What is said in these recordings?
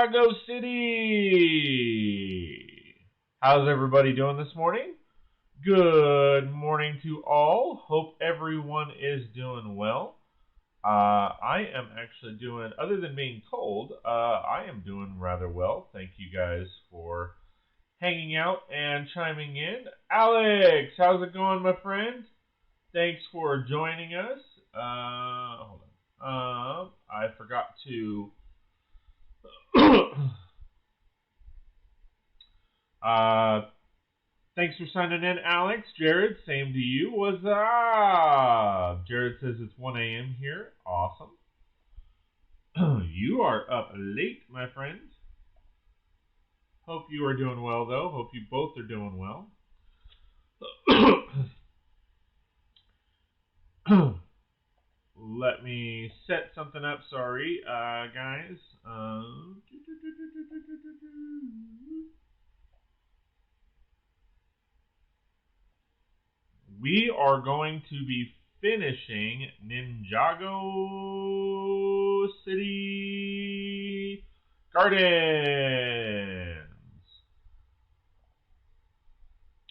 Ninjago City. How's everybody doing this morning? Good morning to all. Hope everyone is doing well. I am actually doing, other than being cold, I am doing rather well. Thank you guys for hanging out and chiming in. Alex, how's it going, my friend? Thanks for joining us. Hold on. I forgot to... Thanks for signing in, Alex. Jared, same to you. What's up? Jared says it's 1 a.m. here. Awesome. You are up late, my friend. Hope you are doing well, though. Hope you both are doing well. Let me set something up. Sorry, guys. We are going to be finishing Ninjago City Gardens.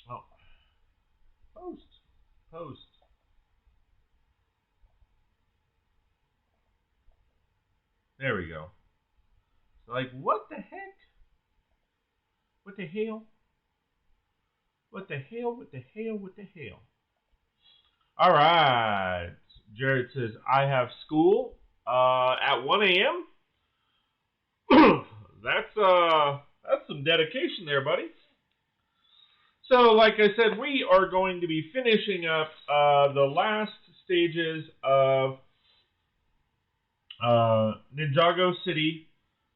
Oh, post. There we go. So, like, what the heck? What the hell? What the hell? What the hell? What the hell? All right. Jared says, I have school at 1 a.m. That's some dedication there, buddy. So, like I said, we are going to be finishing up the last stages of Ninjago City.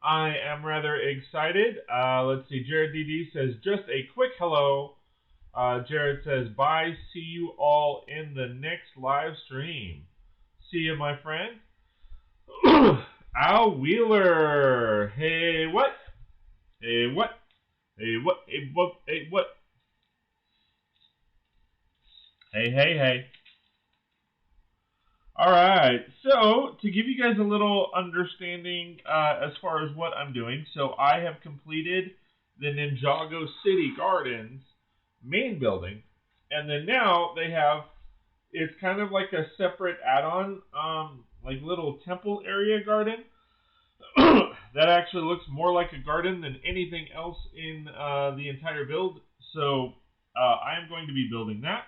I am rather excited. Let's see. Jared DD says, just a quick hello. Jared says, bye. See you all in the next live stream. See you, my friend. Al Wheeler. Hey, what? Hey, what? Hey, what? Hey, what? Hey, what? Hey. All right. So, to give you guys a little understanding as far as what I'm doing, so I have completed the Ninjago City Gardens main building, and then now they have, it's kind of like a separate add-on, like little temple area garden that actually looks more like a garden than anything else in the entire build. So I am going to be building that.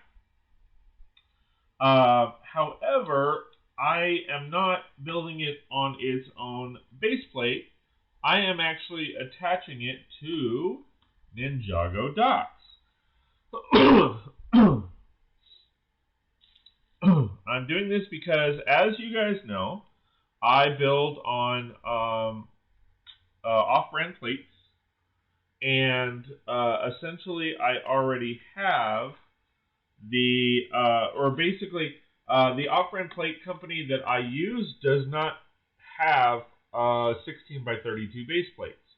However, I am not building it on its own base plate. I am actually attaching it to Ninjago docks. I'm doing this because, as you guys know, I build on off-brand plates, and essentially I already have the, the off-brand plate company that I use does not have 16 by 32 base plates.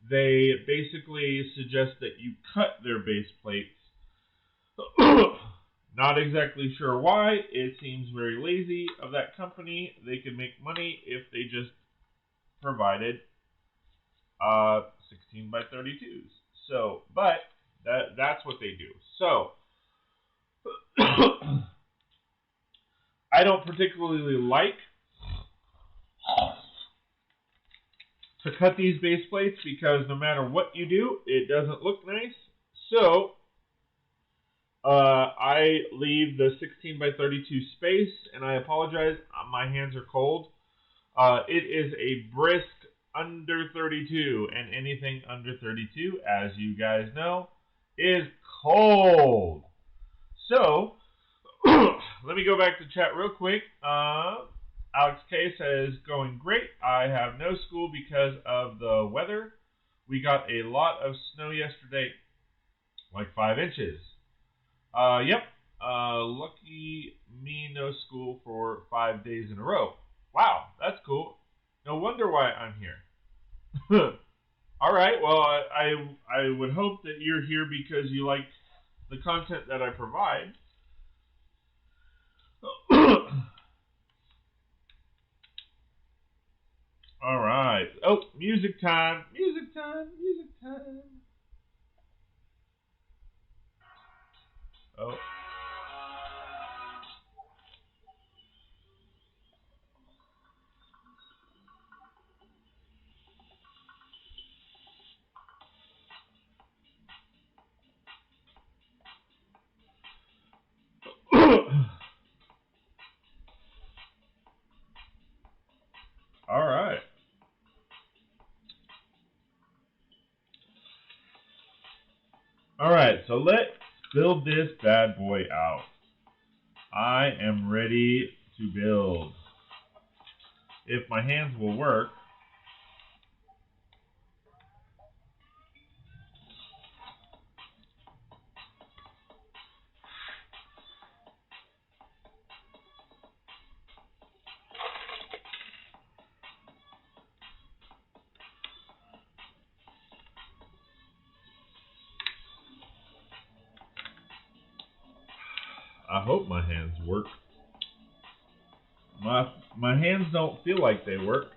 They basically suggest that you cut their base plates. Not exactly sure why. It seems very lazy of that company. They could make money if they just provided 16 by 32s. So, but that's what they do. So, I don't particularly like to cut these base plates because no matter what you do, it doesn't look nice. So, I leave the 16 by 32 space, and I apologize, my hands are cold. It is a brisk under 32, and anything under 32, as you guys know, is cold. So, let me go back to chat real quick. Alex K says, going great. I have no school because of the weather. We got a lot of snow yesterday, like 5 inches. Yep. Lucky me, no school for 5 days in a row. Wow, that's cool. No wonder why I'm here. All right, well, I would hope that you're here because you like the content that I provide. All right. Oh, music time. Music time. Music time. Oh. All right. All right. So let's build this bad boy out. I am ready to build. If my hands will work. I hope my hands work. My hands don't feel like they work.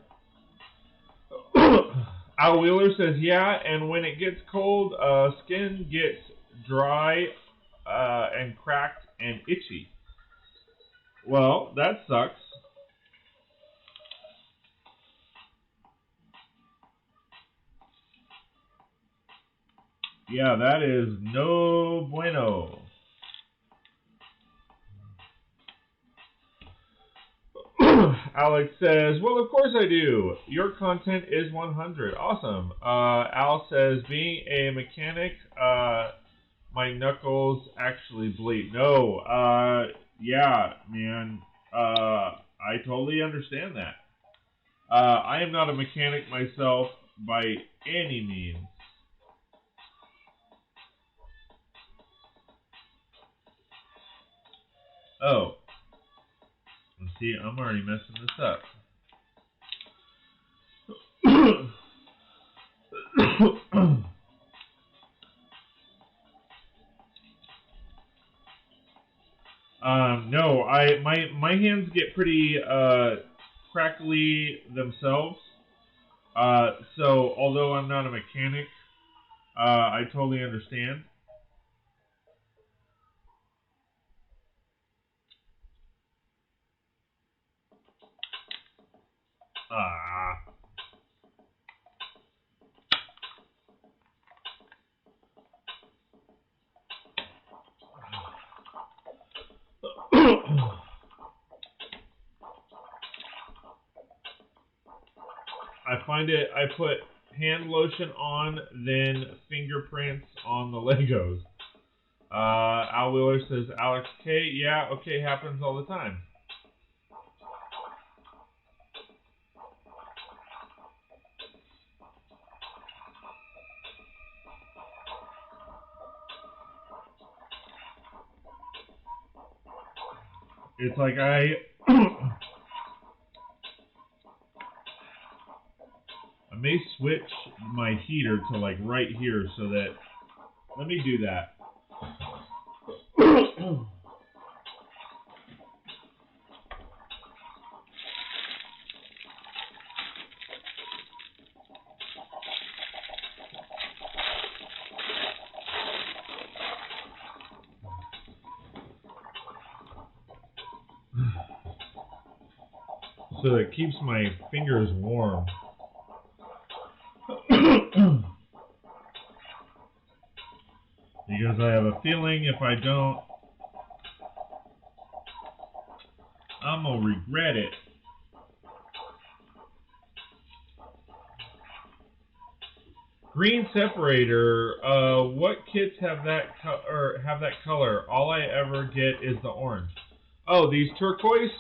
Al Wheeler says, yeah, and when it gets cold, skin gets dry and cracked and itchy. Well, that sucks. Yeah, that is no bueno. Alex says, well, of course I do. Your content is 100. Awesome. Al says, being a mechanic, my knuckles actually bleed. No, yeah, man. I totally understand that. I am not a mechanic myself by any means. Oh. See, I'm already messing this up. No, my hands get pretty crackly themselves. So although I'm not a mechanic, I totally understand. Ah. I find it. I put hand lotion on, then fingerprints on the Legos. Al Wheeler says, Alex K. Yeah, okay, happens all the time. It's like I may switch my heater to like right here so that. Let me do that. So it keeps my fingers warm. Because I have a feeling if I don't, I'm gonna regret it. Green separator. What kits have that color? All I ever get is the orange. Oh, these turquoise.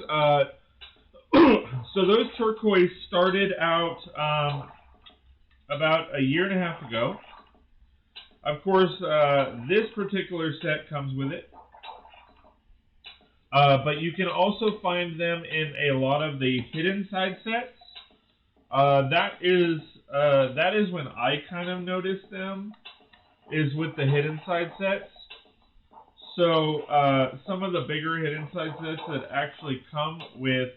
So those turquoise started out about a year and a half ago. Of course, this particular set comes with it. But you can also find them in a lot of the hidden side sets. That is when I kind of noticed them, is with the hidden side sets. So some of the bigger hidden side sets that actually come with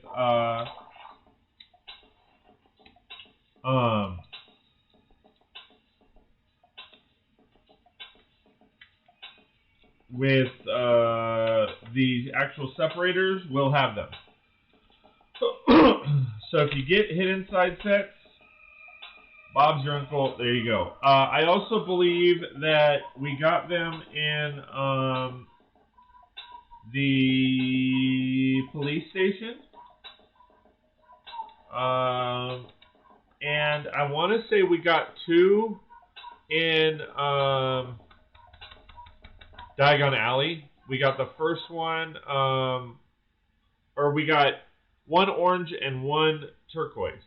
With the actual separators, we'll have them. So if you get hit inside sets, Bob's your uncle. There you go. I also believe that we got them in the police station. And I want to say we got 2 in Diagon Alley. We got the first one, or we got 1 orange and 1 turquoise.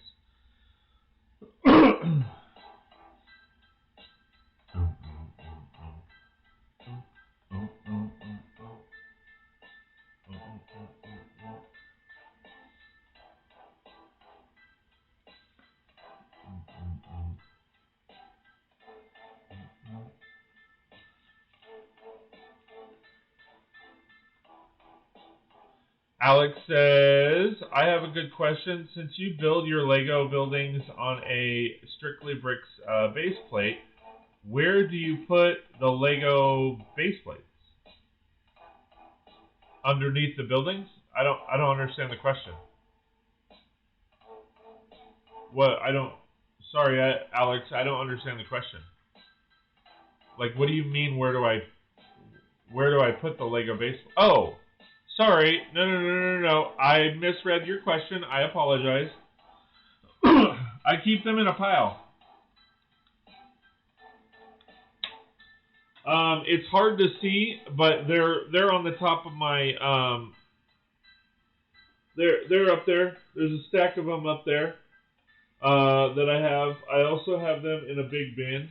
Alex says, I have a good question. Since you build your Lego buildings on a strictly bricks base plate, where do you put the Lego base plates? Underneath the buildings? I don't understand the question. What? Sorry, Alex, I don't understand the question. Like, what do you mean, where do I put the Lego base? Oh, sorry. No. I misread your question. I apologize. I keep them in a pile. It's hard to see, but they're on the top of my they're up there. There's a stack of them up there that I have. I also have them in a big bin.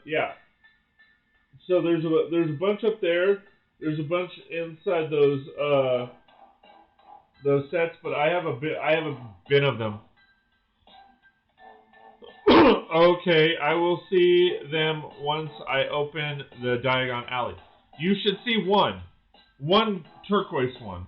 Yeah. So there's a bunch up there. There's a bunch inside those sets, but I have a bin of them. Okay, I will see them once I open the Diagon Alley. You should see one turquoise one.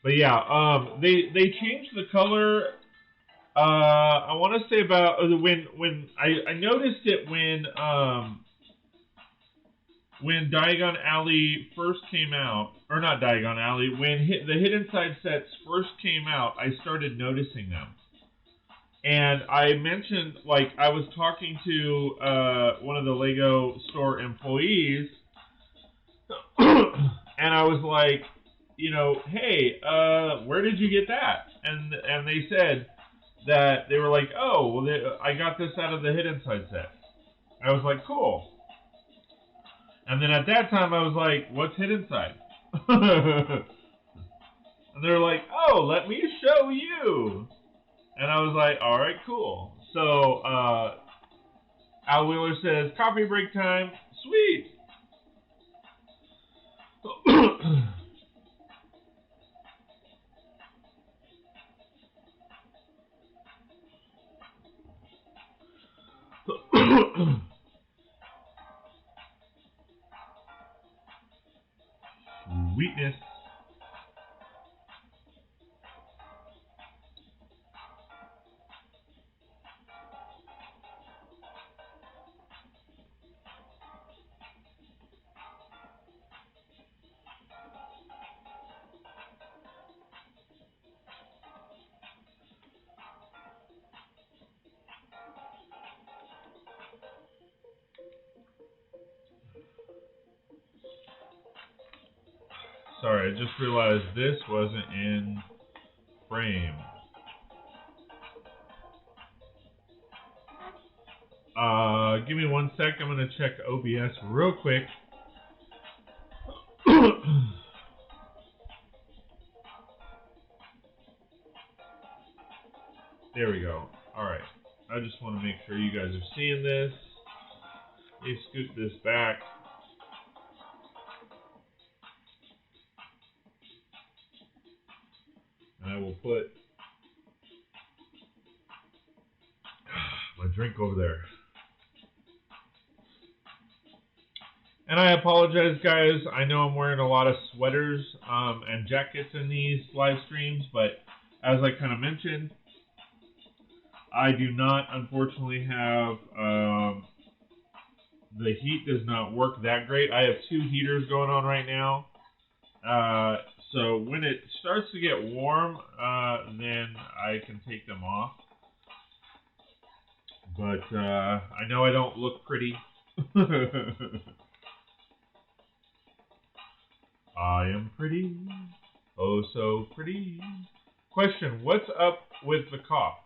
But yeah, they changed the color. I want to say about when I noticed it when Diagon Alley first came out, or not Diagon Alley, when the Hidden Side sets first came out, I started noticing them. And I mentioned, like, I was talking to one of the Lego store employees, and I was like, you know, hey, where did you get that? And they said that they were like, oh, well, I got this out of the Hidden Side set. I was like, cool. And then at that time, I was like, what's Hidden Side? And they're like, oh, let me show you. And I was like, all right, cool. So Al Wheeler says, coffee break time. Sweet. Sweetness. Sorry, I just realized this wasn't in frame. Give me 1 sec. I'm going to check OBS real quick. There we go. Alright. I just want to make sure you guys are seeing this. Let me scoot this back. And I will put my drink over there. And I apologize, guys. I know I'm wearing a lot of sweaters and jackets in these live streams, but as I kind of mentioned, I do not, unfortunately, have the heat does not work that great. I have 2 heaters going on right now. So when it starts to get warm, then I can take them off. But I know I don't look pretty. I am pretty, oh so pretty. Question, what's up with the cough?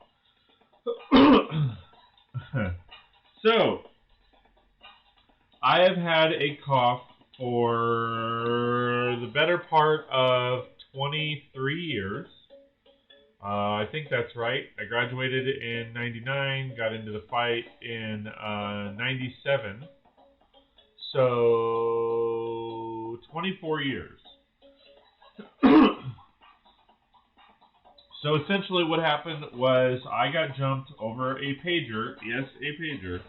So, I have had a cough for the better part of 23 years. I think that's right. I graduated in 99, got into the fight in 97. So, 24 years. So essentially what happened was I got jumped over a pager. Yes, a pager.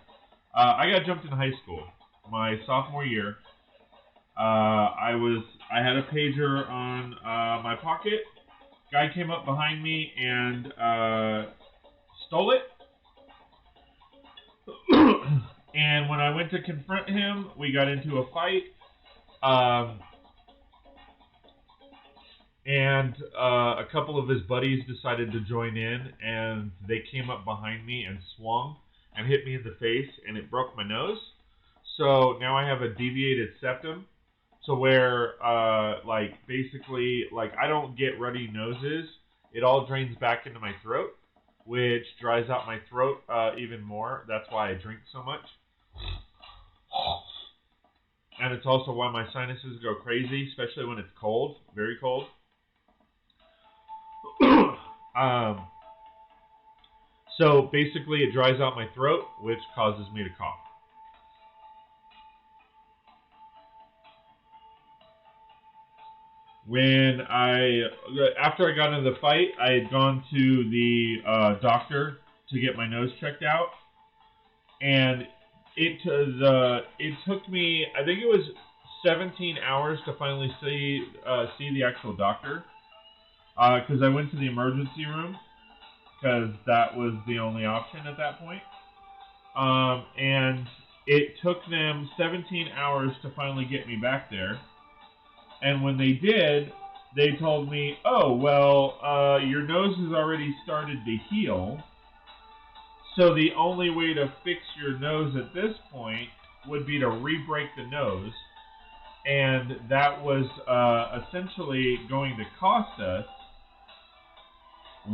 I got jumped in high school, my sophomore year. I had a pager on my pocket. Guy came up behind me and stole it. And when I went to confront him, we got into a fight. And a couple of his buddies decided to join in, and they came up behind me and swung and hit me in the face, and it broke my nose. So now I have a deviated septum, to where, basically, I don't get runny noses. It all drains back into my throat, which dries out my throat even more. That's why I drink so much. And it's also why my sinuses go crazy, especially when it's cold, very cold. So basically it dries out my throat, which causes me to cough. After I got into the fight, I had gone to the doctor to get my nose checked out, and it took me, I think it was 17 hours to finally see the actual doctor, because I went to the emergency room, because that was the only option at that point. And it took them 17 hours to finally get me back there. And when they did, they told me, oh, well, your nose has already started to heal. So the only way to fix your nose at this point would be to re-break the nose. And that was essentially going to cost us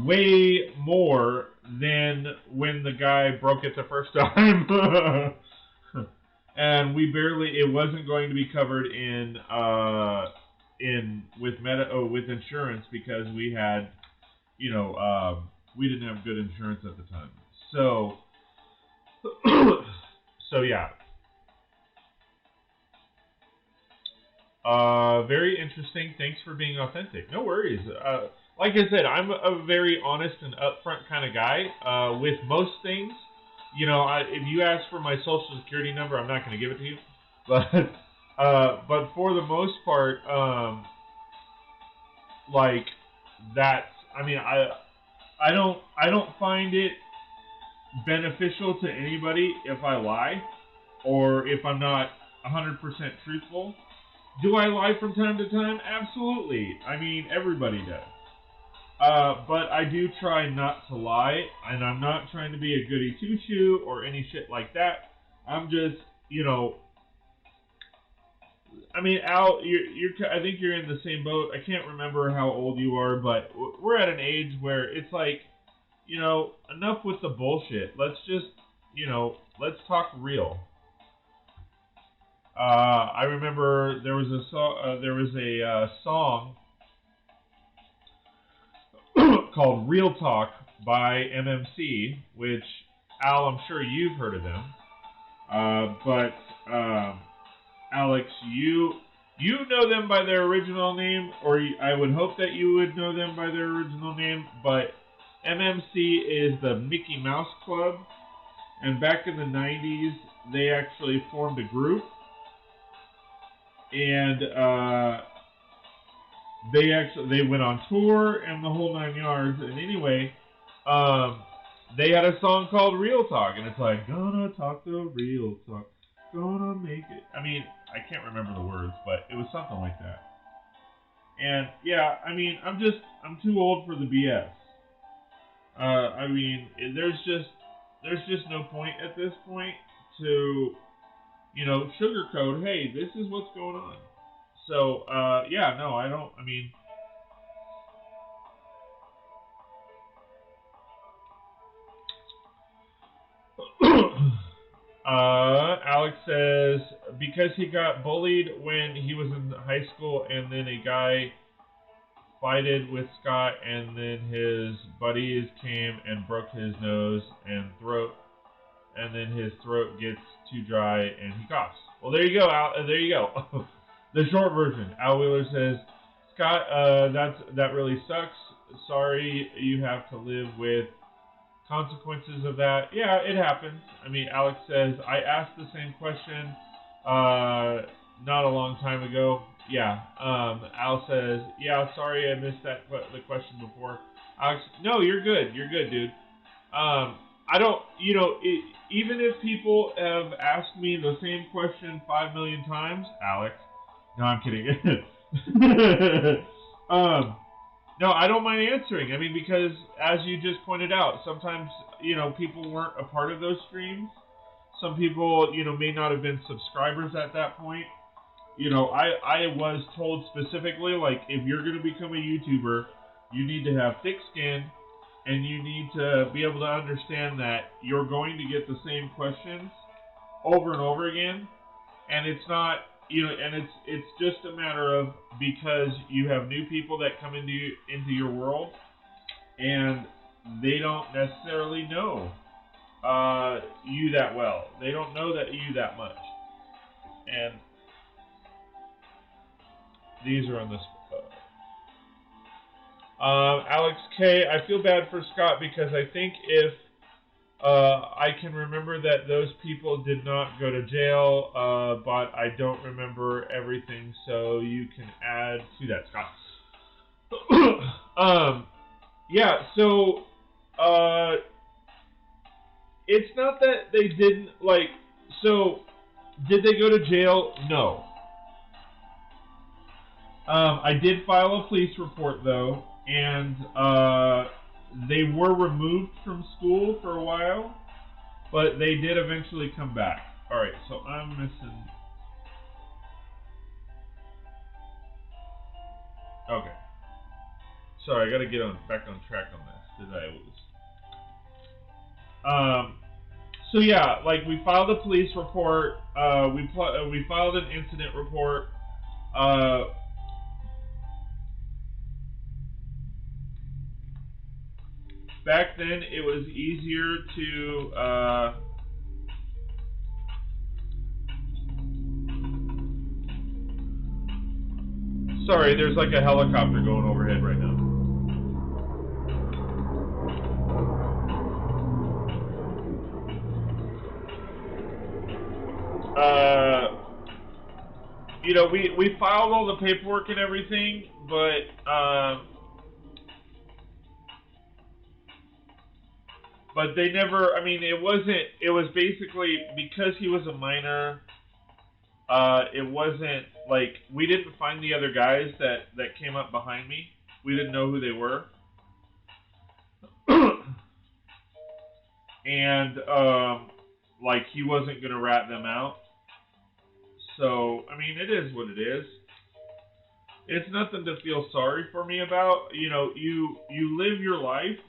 way more than when the guy broke it the first time. And it wasn't going to be covered with insurance, because we had, we didn't have good insurance at the time. So yeah. Very interesting. Thanks for being authentic. No worries. Like I said, I'm a very honest and upfront kind of guy with most things. If you ask for my social security number, I'm not going to give it to you. But for the most part, I don't find it beneficial to anybody if I lie, or if I'm not 100% truthful. Do I lie from time to time? Absolutely. Everybody does. But I do try not to lie, and I'm not trying to be a goody two-shoe or any shit like that. I'm just, Al, I think you're in the same boat. I can't remember how old you are, but we're at an age where it's like, enough with the bullshit. Let's just, let's talk real. I remember there was a song called "Real Talk" by MMC, which, Al, I'm sure you've heard of them. But Alex, you know them by their original name, or I would hope that you would know them by their original name, but MMC is the Mickey Mouse Club, and back in the 90s, they actually formed a group, and they went on tour and the whole 9 yards, and anyway, they had a song called Real Talk, and it's like, gonna talk the real talk, gonna make it. I mean, I can't remember the words, but it was something like that. And yeah, I mean, I'm too old for the BS. I mean, there's just no point at this point to, sugarcoat, hey, this is what's going on. So, yeah, no, I don't, I mean, Alex says, because he got bullied when he was in high school, and then a guy fighted with Scott, and then his buddies came and broke his nose and throat, and then his throat gets too dry and he coughs. Well, there you go, Al. There you go. The short version. Al Wheeler says, Scott, that really sucks. Sorry you have to live with consequences of that. Yeah, it happens. I mean, Alex says, I asked the same question not a long time ago. Yeah. Al says, yeah, sorry I missed the question before. Alex, no, you're good. You're good, dude. I don't, even if people have asked me the same question 5 million times, Alex, no, I'm kidding. No, I don't mind answering. I mean, because as you just pointed out, sometimes, people weren't a part of those streams. Some people, may not have been subscribers at that point. I was told specifically, like, if you're going to become a YouTuber, you need to have thick skin, and you need to be able to understand that you're going to get the same questions over and over again, and it's not, and it's just a matter of, because you have new people that come into your world, and they don't necessarily know you that well. They don't know that you that much, and these are on this. Alex K, I feel bad for Scott because I think if I can remember that those people did not go to jail, but I don't remember everything, so you can add to that, Scott. Yeah, so it's not that they didn't, so did they go to jail? No. I did file a police report, though, and they were removed from school for a while, but they did eventually come back. Alright, so I'm missing... Okay. Sorry, I gotta get back on track on this, because I was... So yeah, we filed a police report, we filed an incident report, back then, it was easier to, sorry, there's like a helicopter going overhead right now. We filed all the paperwork and everything, but they never, I mean, it was basically, because he was a minor, it wasn't, we didn't find the other guys that came up behind me. We didn't know who they were. And, he wasn't going to rat them out. So, I mean, it is what it is. It's nothing to feel sorry for me about. You live your life,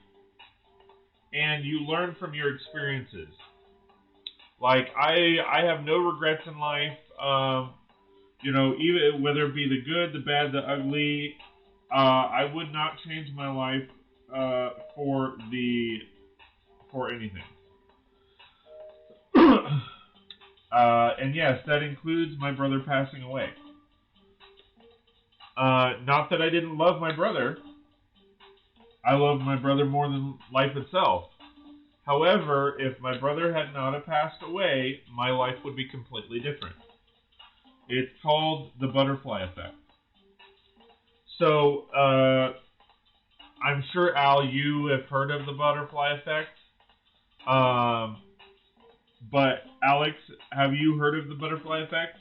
and you learn from your experiences. I have no regrets in life. Even whether it be the good, the bad, the ugly, I would not change my life for anything. And yes, that includes my brother passing away. Not that I didn't love my brother. I loved my brother more than life itself. However, if my brother had not have passed away, my life would be completely different. It's called the butterfly effect. So, I'm sure, Al, you have heard of the butterfly effect. But, Alex, have you heard of the butterfly effect?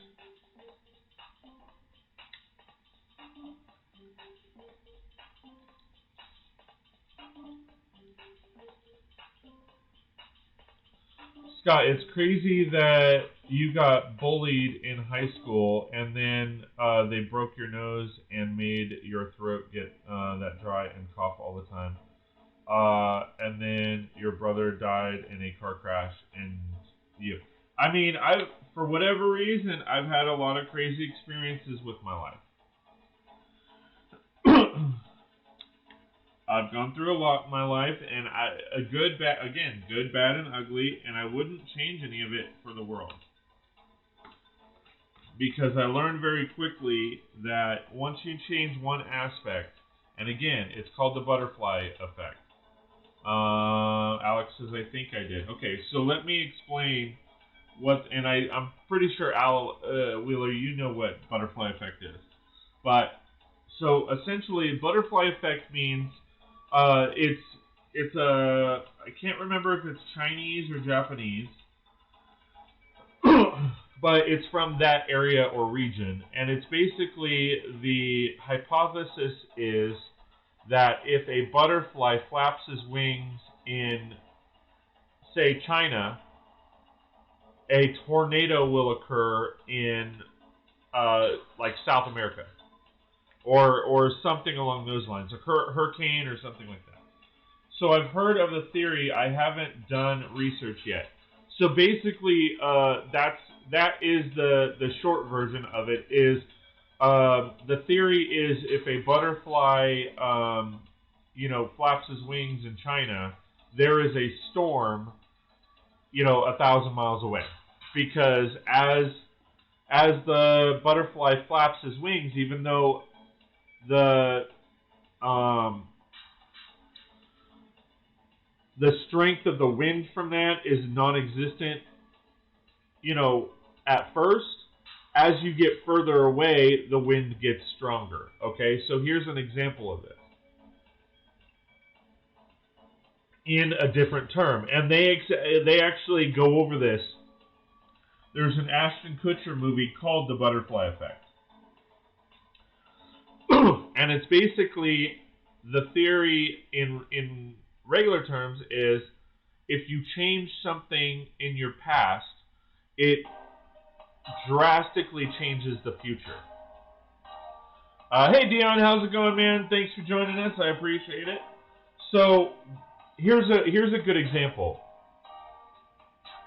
Scott, it's crazy that you got bullied in high school and then they broke your nose and made your throat get that dry and cough all the time. And then your brother died in a car crash and you. I mean, for whatever reason, I've had a lot of crazy experiences with my life. I've gone through a lot in my life, and good, bad, and ugly, and I wouldn't change any of it for the world. Because I learned very quickly that once you change one aspect, and again, it's called the butterfly effect. Alex says, I think I did. Okay, so let me explain and I'm pretty sure, Al Wheeler, you know what butterfly effect is. But, so essentially, butterfly effect means it's I can't remember if it's Chinese or Japanese, but it's from that area or region, and it's basically the hypothesis is that if a butterfly flaps his wings in, say, China, a tornado will occur in like South America. Or something along those lines, a hurricane or something like that. So I've heard of the theory. I haven't done research yet. So basically, that is the short version of it. Is the theory is if a butterfly, flaps his wings in China, there is a storm, 1,000 miles away, because as the butterfly flaps his wings, even though the strength of the wind from that is non-existent, at first. As you get further away, the wind gets stronger. Okay, so here's an example of this in a different term, and they actually go over this. There's an Ashton Kutcher movie called The Butterfly Effect. And it's basically, the theory in regular terms is if you change something in your past, it drastically changes the future. Hey Dion, how's it going, man? Thanks for joining us. I appreciate it. So here's a good example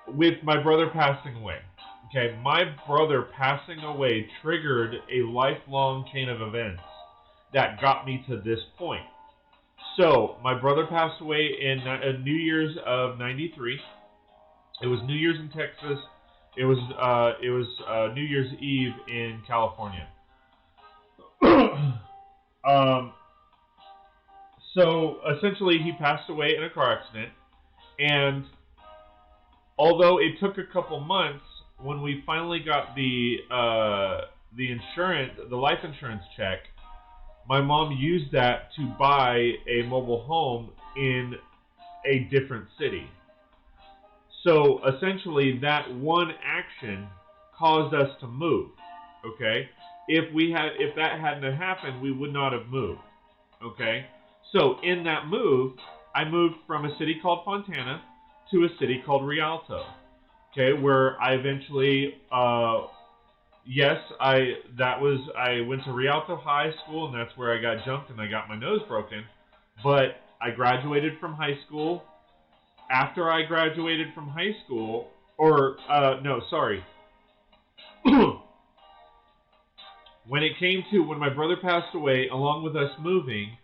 with my brother passing away. Okay, my brother passing away triggered a lifelong chain of events that got me to this point. So, my brother passed away in New Year's of '93. It was New Year's in Texas. It was New Year's Eve in California. So, essentially, he passed away in a car accident. And although it took a couple months, when we finally got the life insurance check, my mom used that to buy a mobile home in a different city. So essentially, that one action caused us to move. Okay, if that hadn't happened, we would not have moved. Okay, so in that move, I moved from a city called Fontana to a city called Rialto. Okay, where I eventually, I went to Rialto High School, and that's where I got jumped and I got my nose broken. But I graduated from high school. After I graduated from high school, when my brother passed away, along with us moving,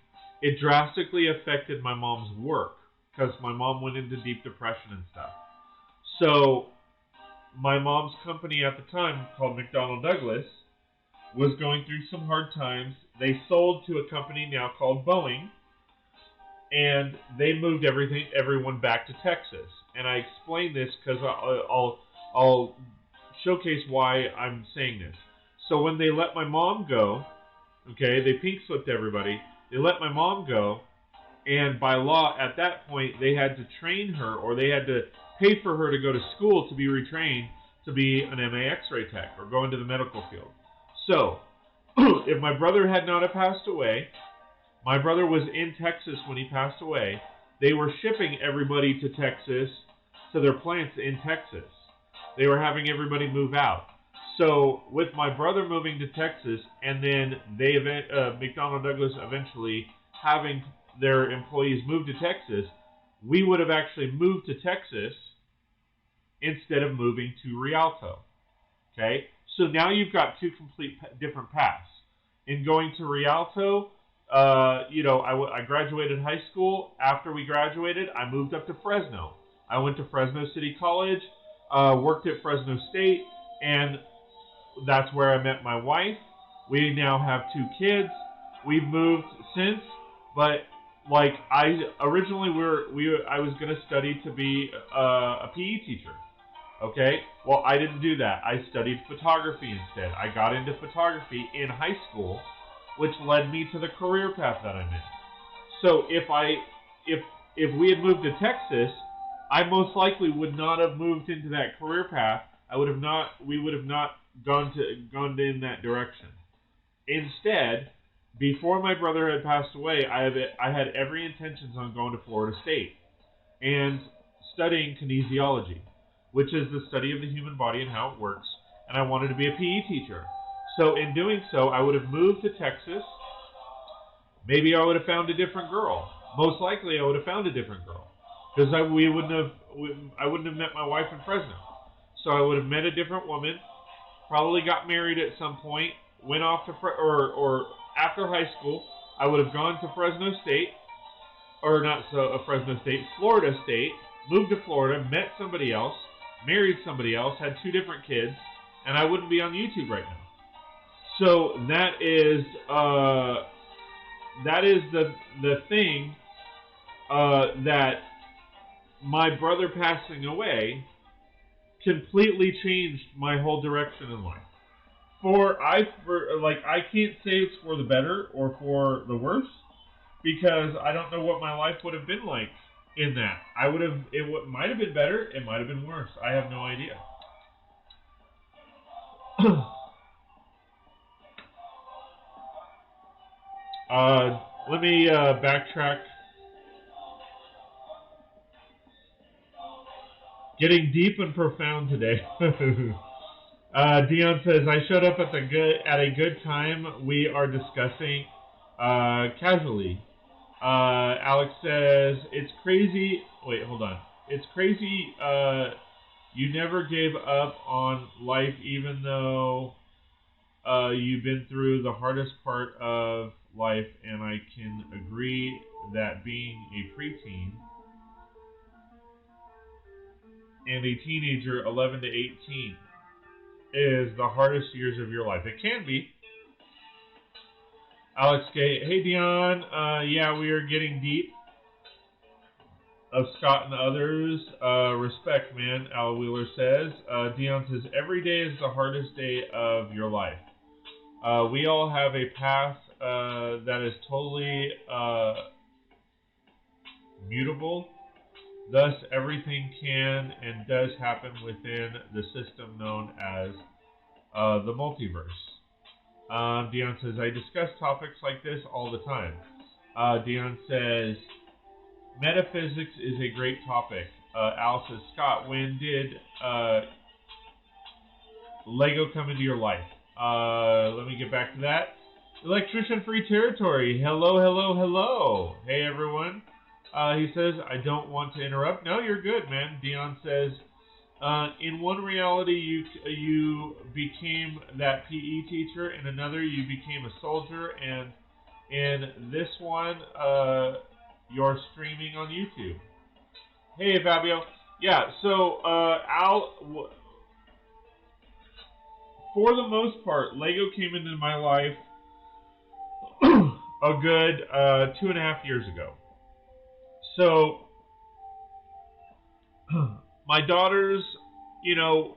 it drastically affected my mom's work because my mom went into deep depression and stuff. So my mom's company at the time, called McDonnell Douglas, was going through some hard times. They sold to a company now called Boeing, and they moved everyone back to Texas. And I explain this because I'll showcase why I'm saying this. So when they let my mom go, okay, they pink slipped everybody. They let my mom go, and by law at that point they had to train her, or they had to pay for her to go to school to be retrained to be an MA X-ray tech or go into the medical field. So if my brother had not have passed away, my brother was in Texas when he passed away. They were shipping everybody to Texas, to their plants in Texas. They were having everybody move out. So with my brother moving to Texas, and then McDonnell Douglas eventually having their employees move to Texas, we would have actually moved to Texas instead of moving to Rialto. Okay? So now you've got two complete different paths. In going to Rialto, I graduated high school. After we graduated, I moved up to Fresno. I went to Fresno City College, worked at Fresno State, and that's where I met my wife. We now have 2 kids. We've moved since, but like I originally I was going to study to be a PE teacher. Okay? Well, I didn't do that. I studied photography instead. I got into photography in high school, which led me to the career path that I'm in. So if we had moved to Texas, I most likely would not have moved into that career path. We would have not gone in that direction. Instead, before my brother had passed away, I had every intentions on going to Florida State and studying kinesiology, which is the study of the human body and how it works, and I wanted to be a PE teacher. So in doing so, I would have moved to Texas. Maybe I would have found a different girl. Most likely I would have found a different girl, because I wouldn't have met my wife in Fresno. So I would have met a different woman, probably got married at some point, went off to or after high school, I would have gone to Fresno State, or not Fresno State, Florida State, moved to Florida, met somebody else, married somebody else, had 2 different kids, and I wouldn't be on YouTube right now. So that is the thing that my brother passing away completely changed my whole direction in life. I can't say it's for the better or for the worse, because I don't know what my life would have been like in that. It might have been better, it might have been worse. I have no idea. Let me backtrack. Getting deep and profound today. Dion says, I showed up at a good time. We are discussing casually. Alex says, it's crazy. Wait, hold on. It's crazy you never gave up on life even though you've been through the hardest part of life, and I can agree that being a preteen and a teenager 11 to 18 is the hardest years of your life. It can be. Alex Gay, hey Dion, yeah, we are getting deep. Of Scott and others, respect, man, Al Wheeler says. Dion says, every day is the hardest day of your life. We all have a path that is totally mutable. Thus, everything can and does happen within the system known as the multiverse. Dion says, I discuss topics like this all the time. Dion says, metaphysics is a great topic. Al says, Scott, when did Lego come into your life? Let me get back to that. Electrician Free Territory. Hello, hello, hello. Hey, everyone. He says, I don't want to interrupt. No, you're good, man. Dion says, in one reality, you became that PE teacher. In another, you became a soldier. And and this one you're streaming on YouTube. Hey, Fabio. Yeah, so Al, for the most part, Lego came into my life a good 2.5 years ago. So my daughters,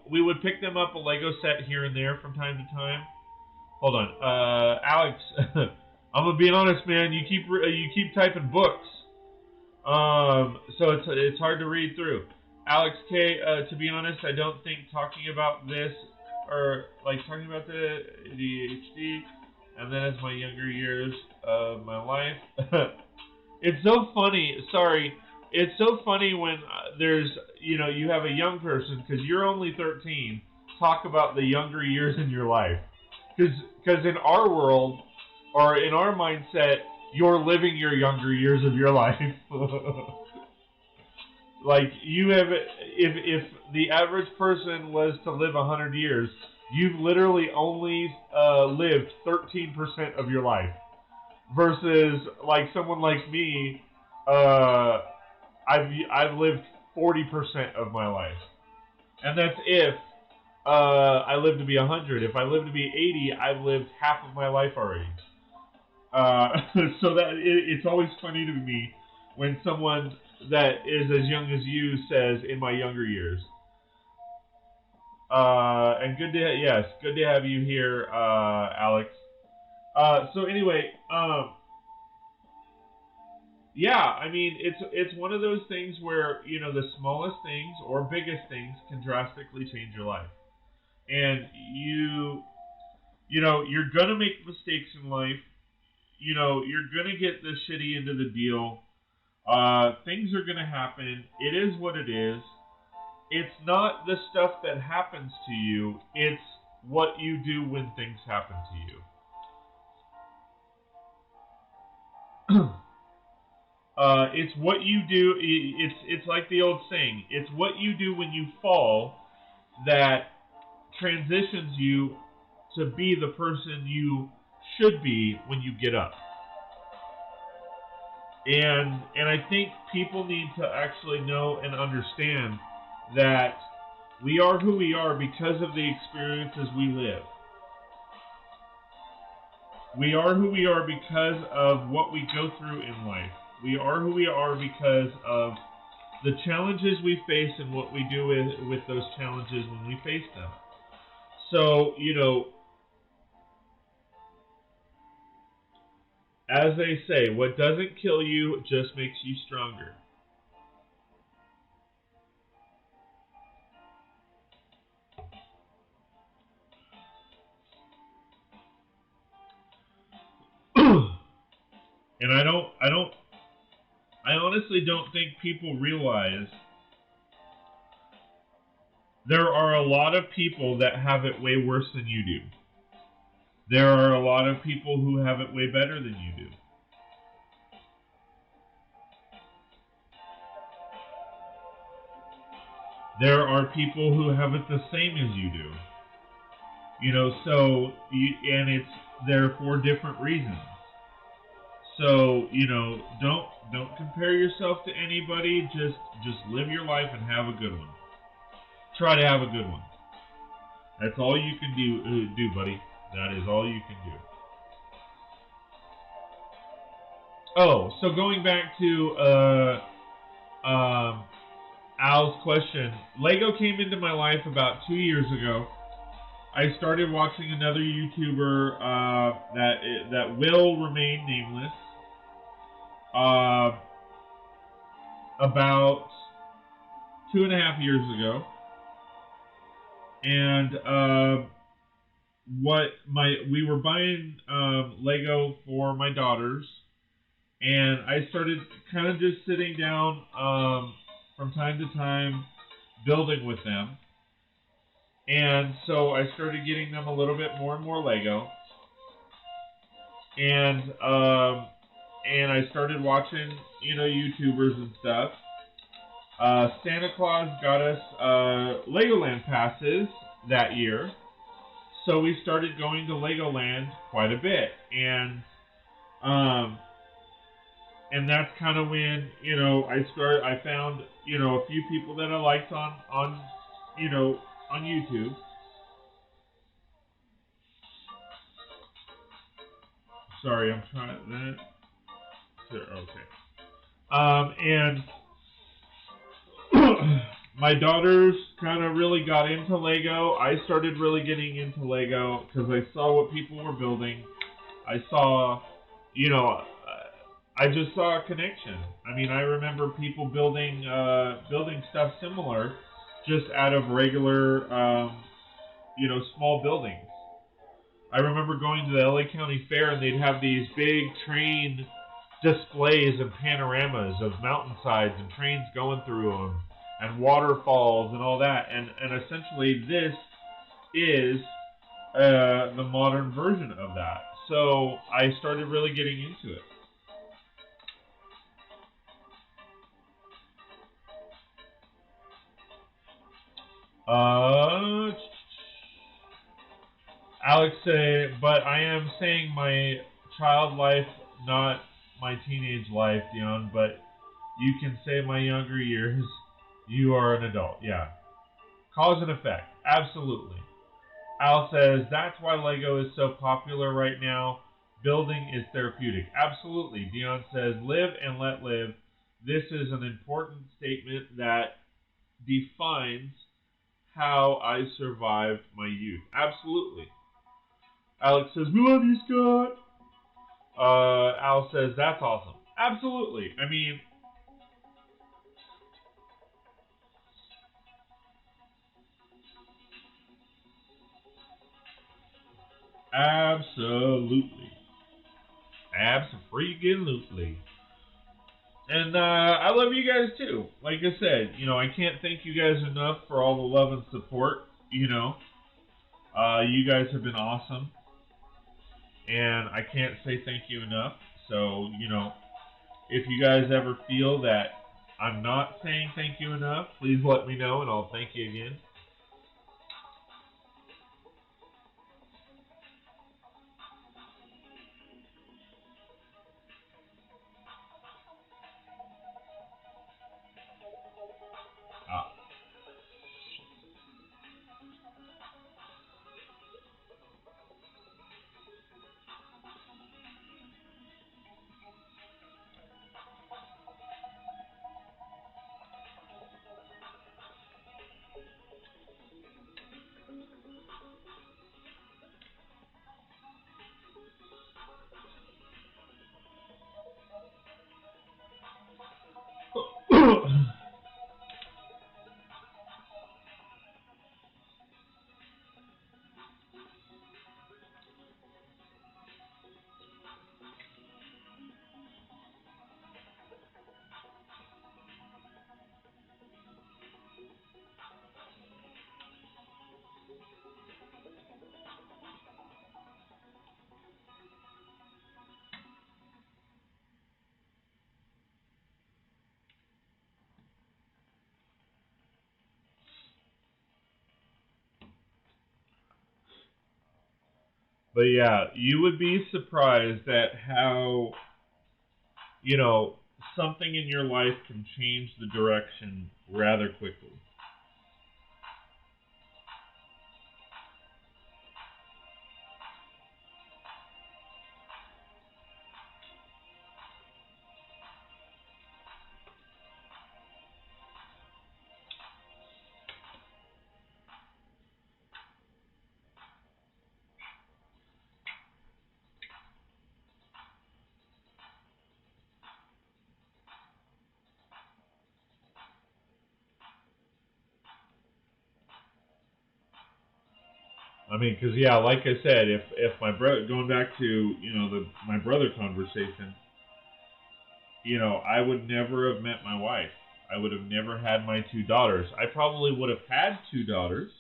we would pick them up a Lego set here and there from time to time. Hold on, Alex. I'm gonna be honest, man. You keep typing books, so it's hard to read through. Alex K. To be honest, I don't think talking about this or like talking about the ADHD, and then as my younger years of my life. It's so funny. Sorry. It's so funny when there's, you have a young person, because you're only 13, talk about the younger years in your life. Because in our world, or in our mindset, you're living your younger years of your life. Like, you have, if the average person was to live 100 years, you've literally only lived 13% of your life. Versus, like, someone like me, I've lived 40% of my life, and that's if I live to be 100. If I live to be 80, I've lived half of my life already. So that it's always funny to me when someone that is as young as you says in my younger years. And good to have you here, Alex. So anyway, yeah, I mean, it's one of those things where, the smallest things or biggest things can drastically change your life. And you're gonna make mistakes in life. You're gonna get the shitty end of the deal. Things are gonna happen. It is what it is. It's not the stuff that happens to you. It's what you do when things happen to you. It's what you do. It's like the old saying. It's what you do when you fall that transitions you to be the person you should be when you get up. And I think people need to actually know and understand that we are who we are because of the experiences we live. We are who we are because of what we go through in life. We are who we are because of the challenges we face and what we do with those challenges when we face them. So, as they say, what doesn't kill you just makes you stronger. And I honestly don't think people realize there are a lot of people that have it way worse than you do. There are a lot of people who have it way better than you do. There are people who have it the same as you do. And it's there for different reasons. So, don't compare yourself to anybody. Just live your life and have a good one. Try to have a good one. That's all you can do, buddy. That is all you can do. Oh, so going back to Al's question, Lego came into my life about 2 years ago. I started watching another YouTuber that will remain nameless. About 2.5 years ago, and we were buying Lego for my daughters, and I started kind of just sitting down from time to time building with them. And so I started getting them a little bit more and more Lego. And I started watching, YouTubers and stuff. Santa Claus got us Legoland passes that year. So we started going to Legoland quite a bit. And Um, and that's kind of when I found a few people that I liked on on YouTube. Sorry, I'm trying that. Okay. And my daughters kind of really got into Lego. I started really getting into Lego because I saw what people were building. I saw, I just saw a connection. I mean, I remember people building stuff similar, just out of regular, small buildings. I remember going to the LA County Fair and they'd have these big train displays and panoramas of mountainsides and trains going through them and waterfalls and all that. And essentially this is the modern version of that. So I started really getting into it. Uh, Alex say, but I am saying my child life, not my teenage life, Dion. But you can say my younger years. You are an adult. Yeah. Cause and effect. Absolutely. Al says, that's why Lego is so popular right now. Building is therapeutic. Absolutely. Dion says, live and let live. This is an important statement that defines how I survived my youth. Absolutely. Alex says, we love you, Scott. Al says, that's awesome. Absolutely. I mean, absolutely. Abso-freaking-lutely. And I love you guys too. Like I said, I can't thank you guys enough for all the love and support. You guys have been awesome, and I can't say thank you enough. So, if you guys ever feel that I'm not saying thank you enough, please let me know, and I'll thank you again. Uh, but yeah, you would be surprised at how you know, something in your life can change the direction rather quickly. I mean, because yeah, like I said, if my brother, going back to my brother conversation, I would never have met my wife. I would have never had my two daughters. I probably would have had two daughters,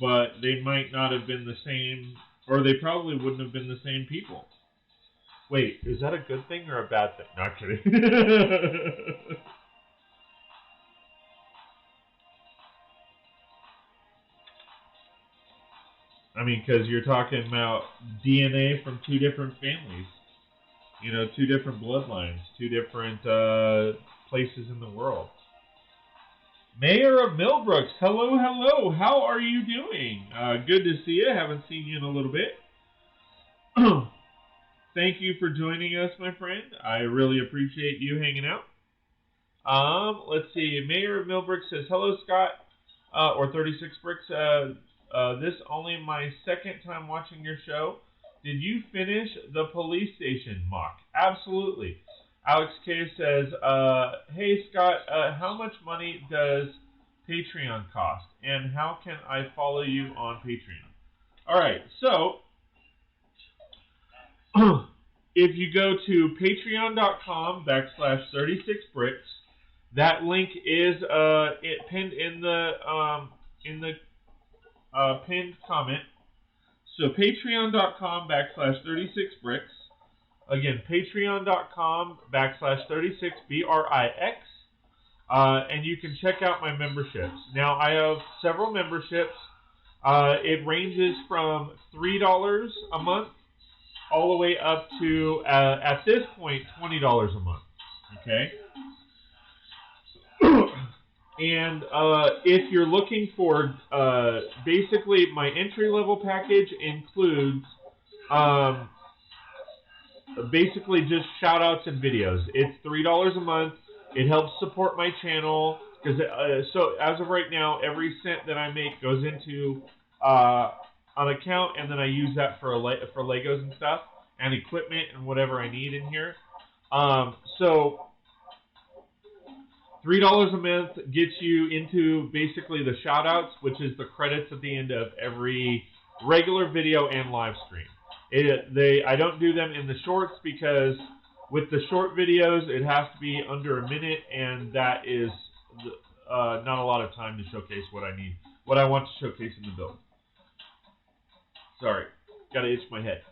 but they might not have been the same, or they probably wouldn't have been the same people. Wait, is that a good thing or a bad thing? Not kidding. I mean, because you're talking about DNA from two different families. You know, 2 different bloodlines, 2 different places in the world. Mayor of Millbrooks, hello, hello. How are you doing? Good to see you. Haven't seen you in a little bit. Thank you for joining us, my friend. I really appreciate you hanging out. Let's see. Mayor of Millbrooks says, hello, Scott, or 36 Bricks. This only my second time watching your show. Did you finish the police station mock? Absolutely. Alex K says, hey, Scott, how much money does Patreon cost? And how can I follow you on Patreon? All right, so if you go to patreon.com/36bricks, that link is pinned in the pinned comment. So patreon.com/36bricks. Again, patreon.com/36brix. And you can check out my memberships. Now, I have several memberships. It ranges from $3 a month all the way up to, at this point, $20 a month. Okay? And if you're looking for, basically, my entry-level package includes basically just shout-outs and videos. It's $3 a month. It helps support my channel, because so as of right now, every cent that I make goes into an account, and then I use that for Legos and stuff, and equipment and whatever I need in here. So $3 a month gets you into basically the shout-outs, which is the credits at the end of every regular video and live stream. I don't do them in the shorts because with the short videos, it has to be under a minute, and that is not a lot of time to showcase what I need, what I want to showcase in the build. Sorry, gotta itch my head.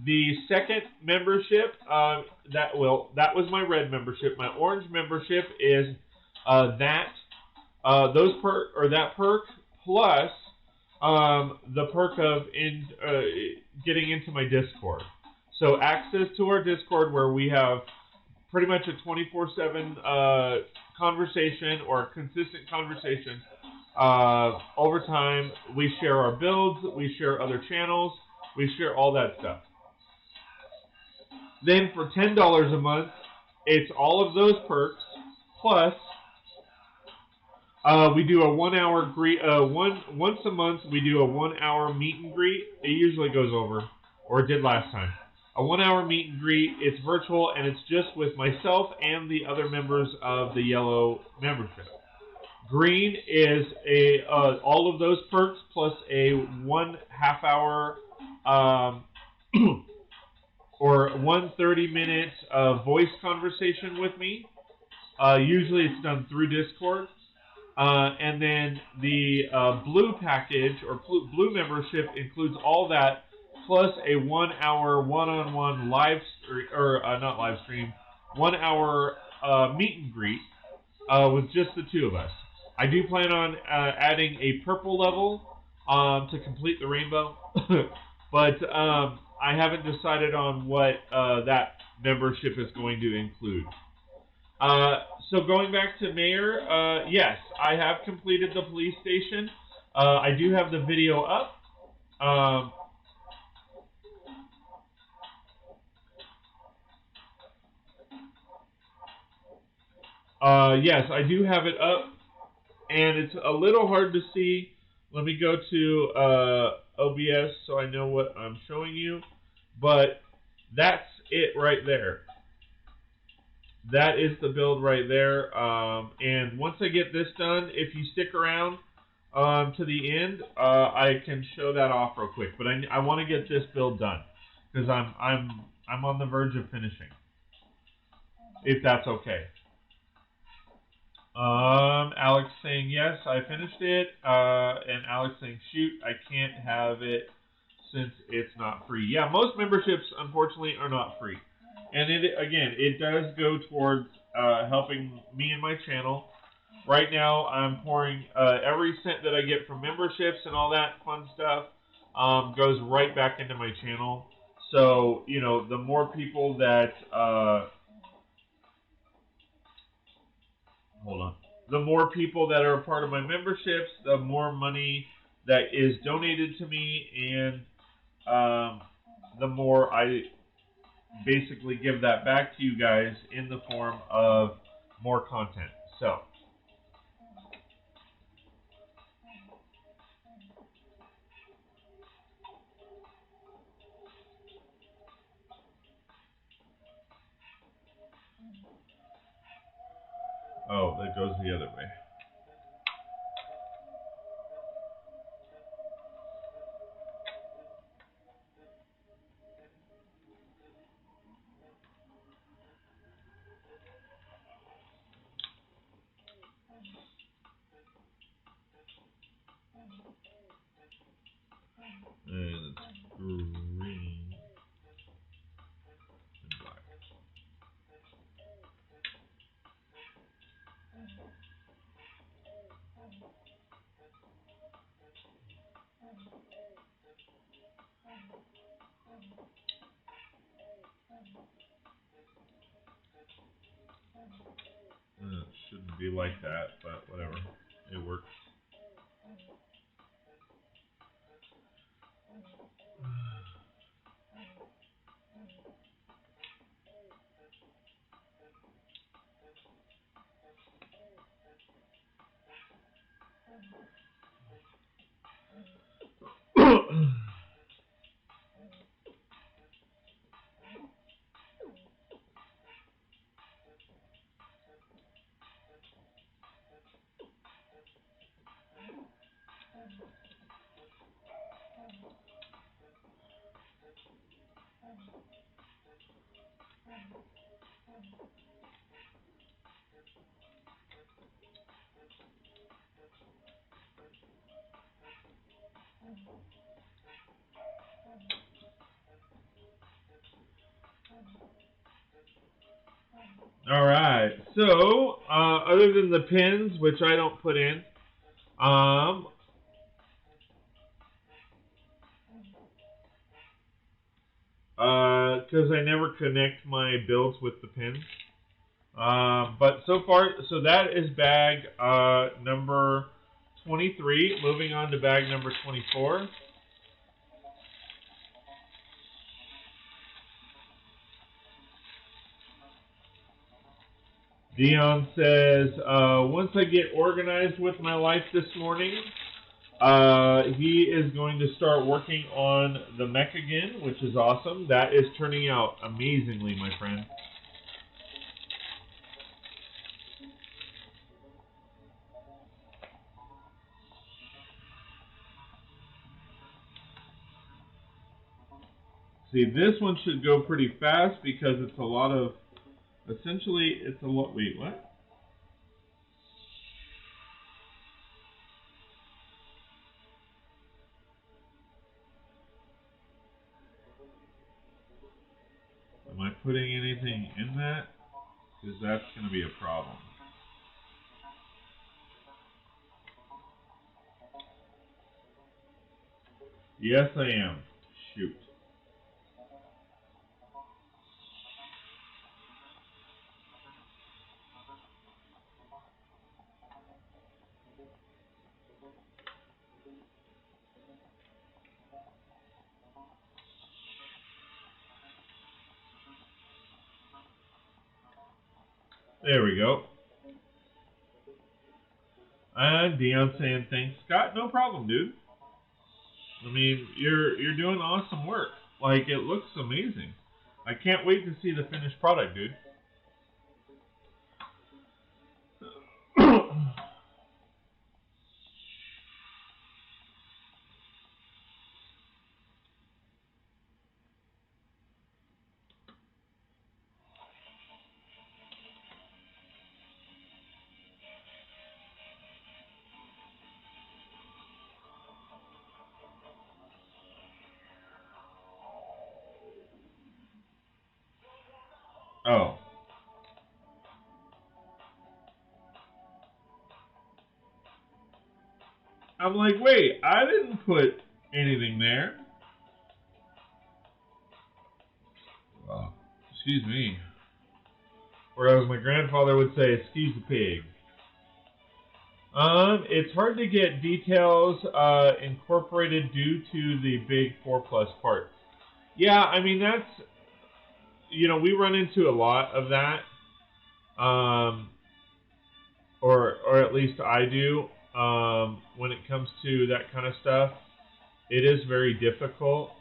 The second membership, that was my red membership. My orange membership is that perk plus the perk of getting into my Discord. So access to our Discord, where we have pretty much a 24/7 conversation, or a consistent conversation over time. We share our builds, we share other channels, we share all that stuff. Then for $10 a month, it's all of those perks, plus we do a 1 hour once a month we do a 1 hour meet and greet. It usually goes over, or it did last time. A 1 hour meet and greet. It's virtual, and it's just with myself and the other members of the yellow membership. Green is all of those perks plus a 1/2 hour or 1 30-minute voice conversation with me. Usually it's done through Discord. And then the blue package, or blue membership, includes all that, plus a 1 hour one-on-one live, not live stream, 1 hour meet and greet with just the two of us. I do plan on adding a purple level to complete the rainbow, but I haven't decided on what that membership is going to include. So going back to Mayor, yes, I have completed the police station. I do have the video up. Yes, I do have it up, and it's a little hard to see. Let me go to OBS so I know what I'm showing you, but that's it right there. That is the build right there, and once I get this done, if you stick around to the end, I can show that off real quick. But I want to get this build done because I'm on the verge of finishing, if that's okay. Alex saying yes, I finished it, and Alex saying shoot, I can't have it since it's not free. Yeah, most memberships unfortunately are not free. And it does go towards helping me and my channel. Right now, I'm pouring every cent that I get from memberships and all that fun stuff goes right back into my channel. So, you know, the more people that, hold on, the more people that are a part of my memberships, the more money that is donated to me, and the more I basically give that back to you guys in the form of more content. So, oh, that goes the other way. And it's green and black. It shouldn't be like that, but whatever. It works. All right. So, other than the pins, which I don't put in, because I never connect my builds with the pins. But so far, so that is bag number 23. Moving on to bag number 24. Dion says, once I get organized with my life this morning, he is going to start working on the mech again, which is awesome. That is turning out amazingly, my friend. See, this one should go pretty fast because it's a lot of, essentially, it's a lot, wait, what? Am I putting anything in that? Because that's going to be a problem. Yes, I am. Shoot. There we go. And Dion saying, thanks, Scott. No problem, dude. I mean, you're doing awesome work. Like, it looks amazing. I can't wait to see the finished product, dude. Oh. I'm like, wait, I didn't put anything there. Excuse me. Or as my grandfather would say, excuse the pig. It's hard to get details incorporated due to the big 4+ parts. Yeah, I mean, that's, you know, we run into a lot of that. Or at least I do. When it comes to that kind of stuff, it is very difficult.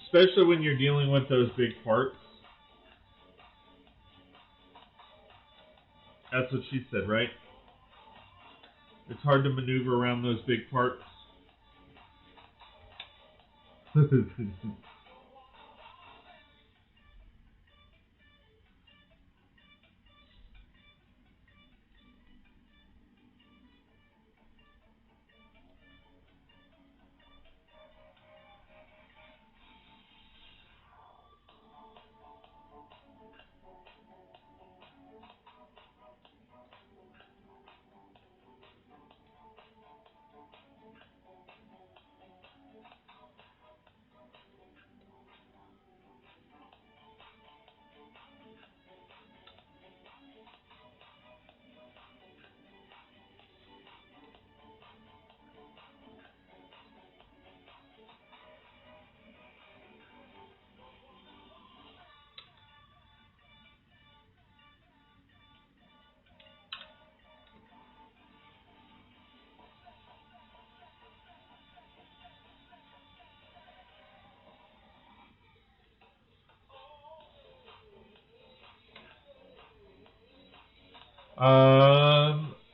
Especially when you're dealing with those big parts. That's what she said, right? It's hard to maneuver around those big parts.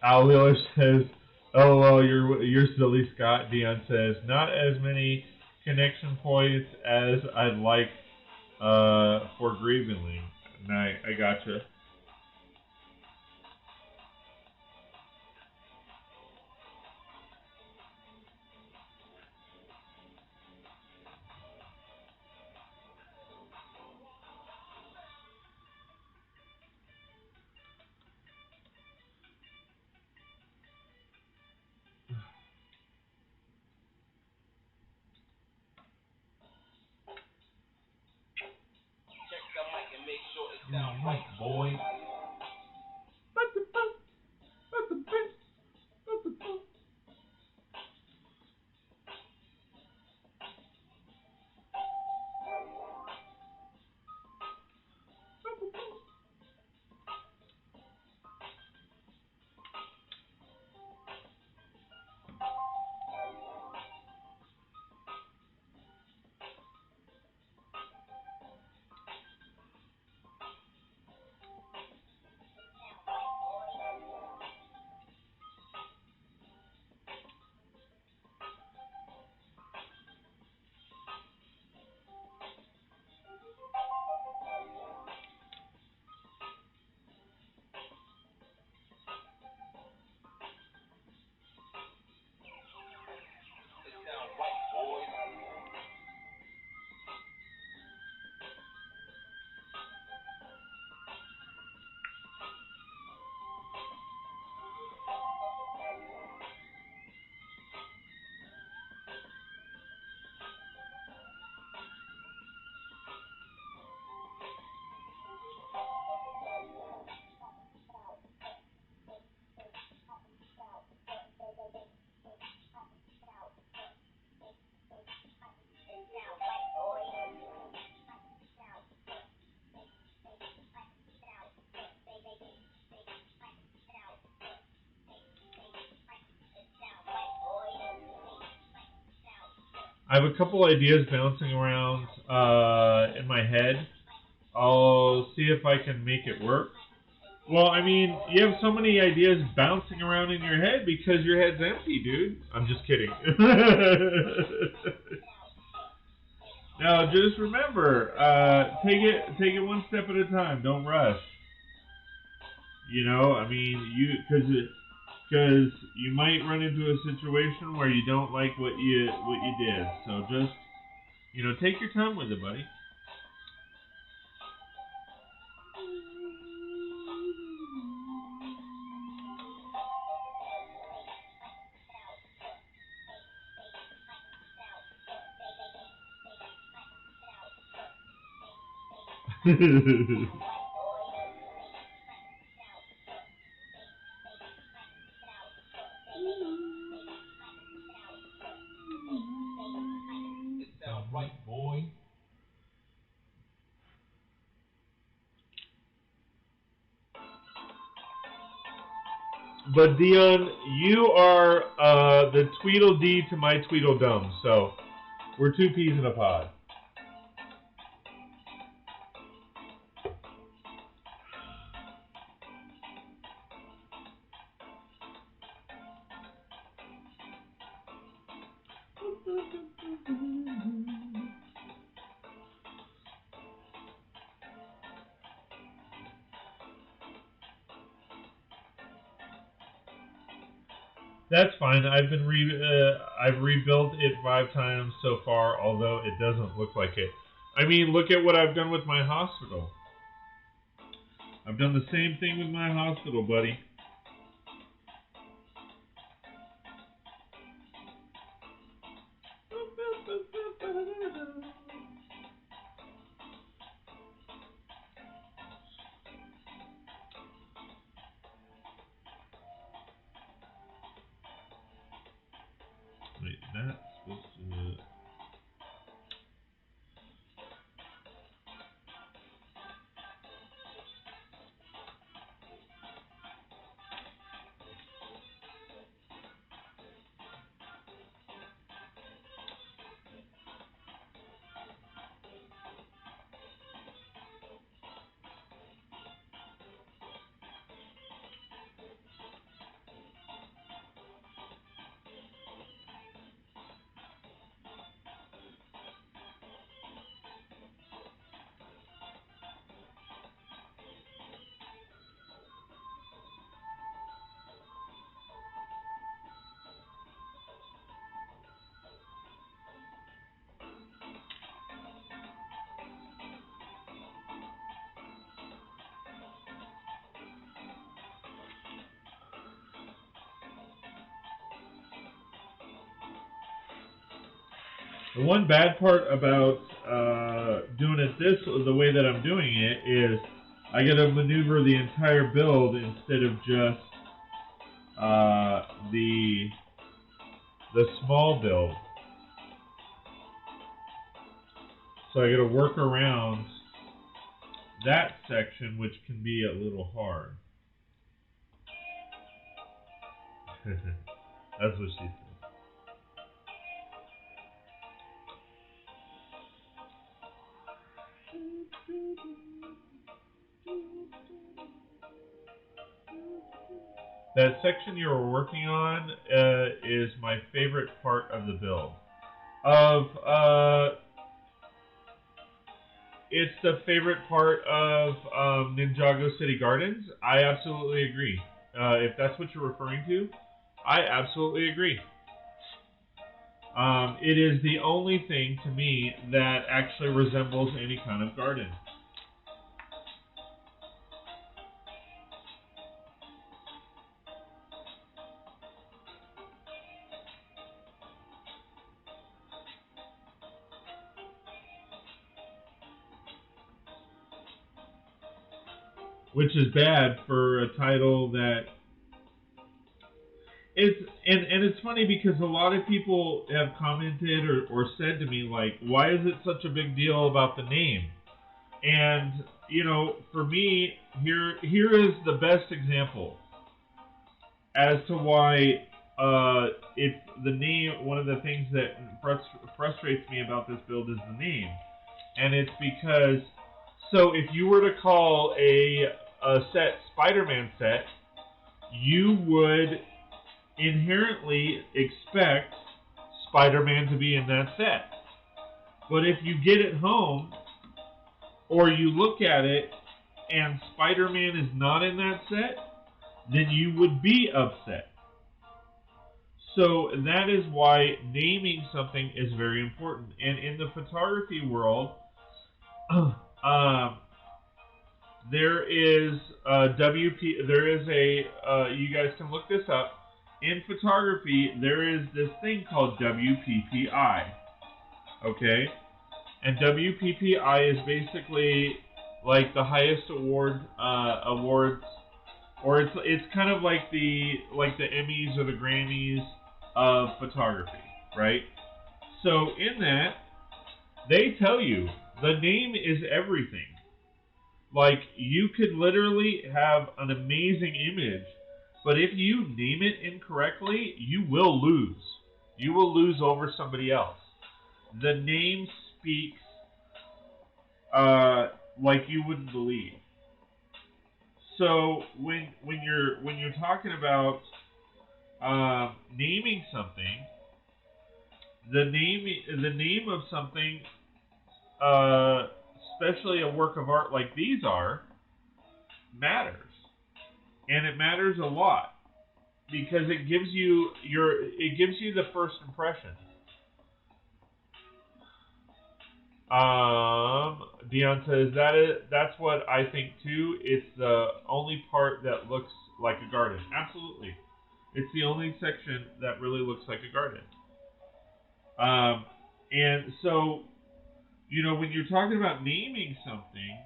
Al Wheeler says, "Oh well, you're silly." Scott Dion says, "Not as many connection points as I'd like for Grievenling." And I gotcha. Boy. I have a couple ideas bouncing around in my head. I'll see if I can make it work. Well, I mean, you have so many ideas bouncing around in your head because your head's empty, dude. I'm just kidding. Now, just remember, take it one step at a time. Don't rush. You know, I mean, because you might run into a situation where you don't like what you did. So just You know, take your time with it, buddy. Right, boy. But Dion, you are the Tweedledee to my Tweedledum, so we're two peas in a pod. That's fine. I've rebuilt it 5 times so far, although it doesn't look like it. I mean, look at what I've done with my hospital. I've done the same thing with my hospital, buddy. Wait, that's supposed to... The one bad part about doing it the way that I'm doing it is I got to maneuver the entire build instead of just the small build. So I got to work around that section, which can be a little hard. That's what she said. That section you were working on is my favorite part of the build. It's the favorite part of Ninjago City Gardens. I absolutely agree. If that's what you're referring to, I absolutely agree. It is the only thing to me that actually resembles any kind of garden. Which is bad for a title that and it's funny because a lot of people have commented or said to me like, why is it such a big deal about the name? And you know, for me, here is the best example as to why it's the name. One of the things that frustrates me about this build is the name, and it's because if you were to call a set Spider-Man set, you would inherently expect Spider-Man to be in that set. But if you get it home or you look at it and Spider-Man is not in that set, then you would be upset. So that is why naming something is very important. And in the photography world, there is There is a. You guys can look this up. In photography, there is this thing called WPPI. Okay, and WPPI is basically like the highest awards, or it's kind of like the Emmys or the Grammys of photography, right? So in that, they tell you the name is everything. Like, you could literally have an amazing image, but if you name it incorrectly, you will lose. You will lose over somebody else. The name speaks like you wouldn't believe. So when you're talking about naming something, the name of something, especially a work of art like these are, matters, and it matters a lot because it gives you the first impression. Dion says that's what I think too. It's the only part that looks like a garden. Absolutely, it's the only section that really looks like a garden. And so, when you're talking about naming something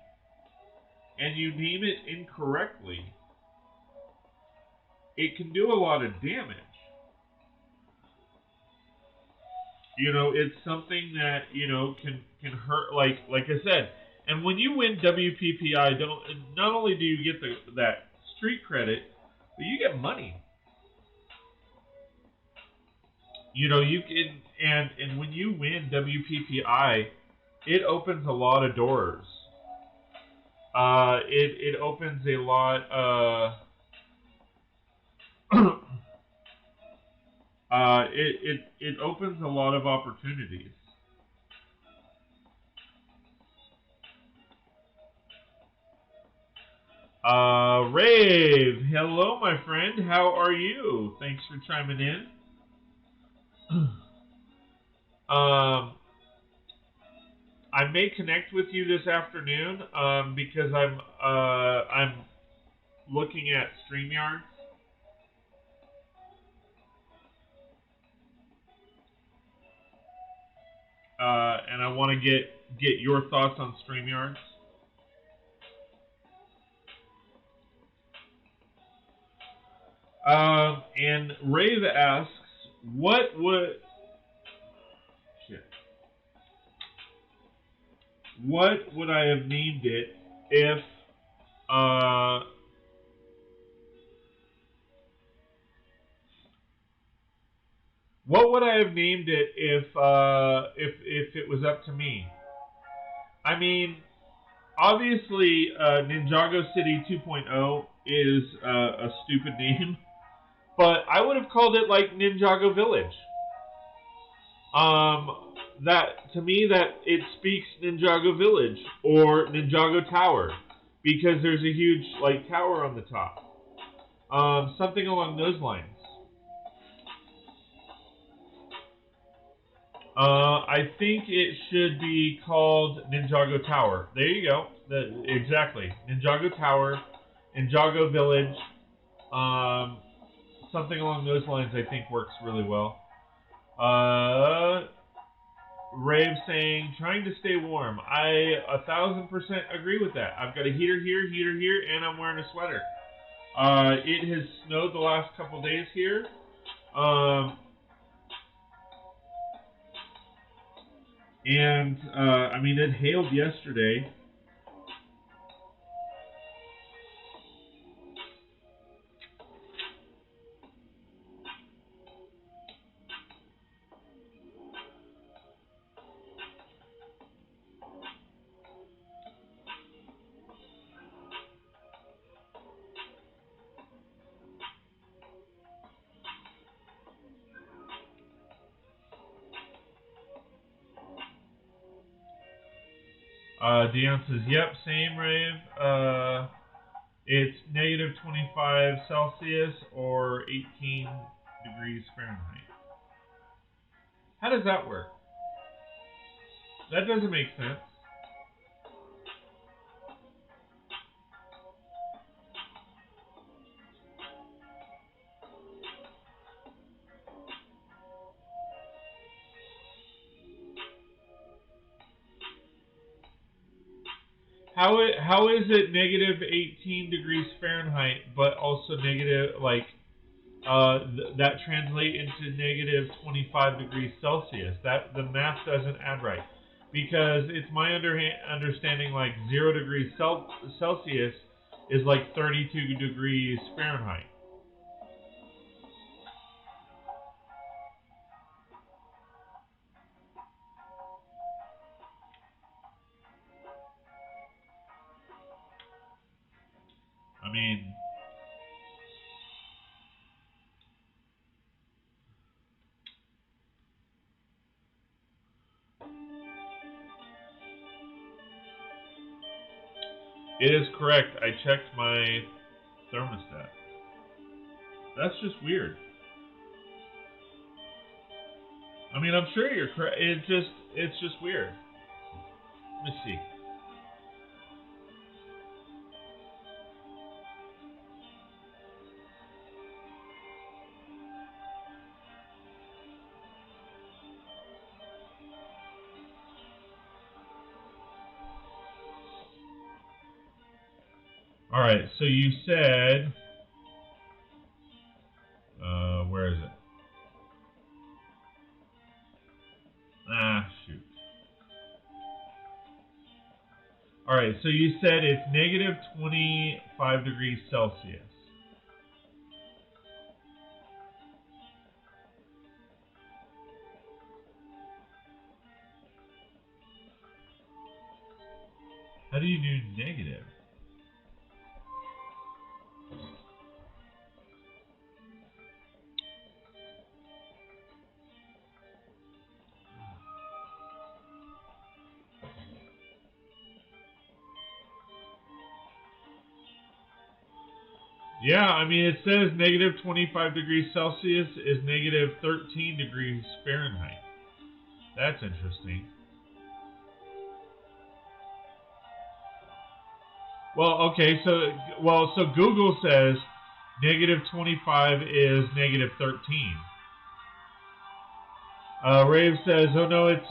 and you name it incorrectly, it can do a lot of damage. It's something that can hurt. Like I said, and when you win WPPI, not only do you get that street credit, but you get money. You can, and when you win WPPI, it opens a lot of doors. It opens a lot. It opens a lot of opportunities. Rave, hello, my friend. How are you? Thanks for chiming in. I may connect with you this afternoon because I'm looking at StreamYard. And I want to get your thoughts on StreamYard. And Rave asks, what would I have named it if what would I have named it if it was up to me? I mean, obviously, Ninjago City 2.0 is a stupid name, but I would have called it like Ninjago Village. That to me that it speaks Ninjago Village or Ninjago Tower because there's a huge tower on the top. Something along those lines. I think it should be called Ninjago Tower. There you go. Exactly. Ninjago Tower, Ninjago Village. Something along those lines I think works really well. Rave saying, trying to stay warm. I 1,000% agree with that. I've got a heater here, and I'm wearing a sweater. It has snowed the last couple days here. And I mean, it hailed yesterday. Dion says, yep, same, Rave. It's negative 25 Celsius or 18 degrees Fahrenheit. How does that work? That doesn't make sense. How is it negative 18 degrees Fahrenheit, but also negative, like, that translate into negative 25 degrees Celsius? That the math doesn't add right, because it's my understanding like 0 degrees Celsius is like 32 degrees Fahrenheit. I mean, it is correct. I checked my thermostat. That's just weird. I mean, I'm sure you're correct. It's just weird. Let me see. All right, so you said, where is it? Ah, shoot. All right, so you said it's negative 25 degrees Celsius. How do you do negative? Yeah, I mean, it says negative 25 degrees Celsius is negative 13 degrees Fahrenheit. That's interesting. Well, okay, so Google says negative 25 is negative 13. Rave says, "Oh no, it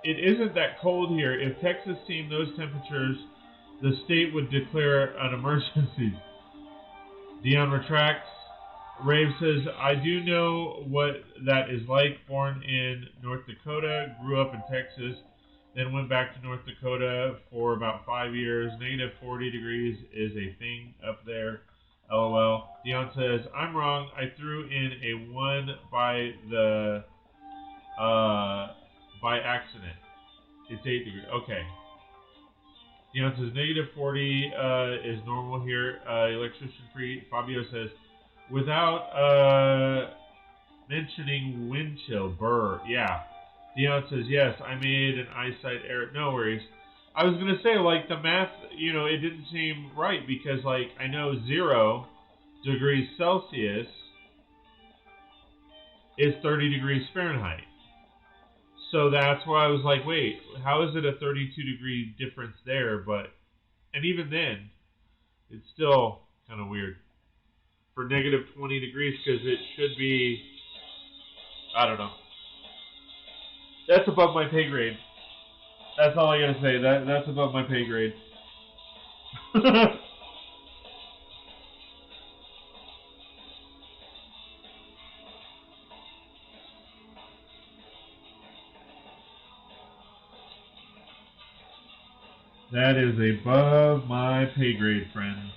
isn't that cold here. If Texas seen those temperatures, the state would declare an emergency." Dion retracts. Rave says, "I do know what that is like. Born in North Dakota, grew up in Texas, then went back to North Dakota for about 5 years. Negative 40 degrees is a thing up there. LOL." Dion says, "I'm wrong. I threw in a 1 by accident. It's 8 degrees." Okay. Dion says, negative 40 is normal here. Electrician free. Fabio says, without mentioning wind chill. Burr. Yeah. Dion says, yes, I made an eyesight error. No worries. I was going to say, like, the math, it didn't seem right because, like, I know 0 degrees Celsius is 30 degrees Fahrenheit. So that's why I was like, wait, how is it a 32 degree difference there? And even then, it's still kind of weird for negative 20 degrees because it should be, I don't know. That's above my pay grade. That's all I gotta say. That's above my pay grade. That is above my pay grade, friends.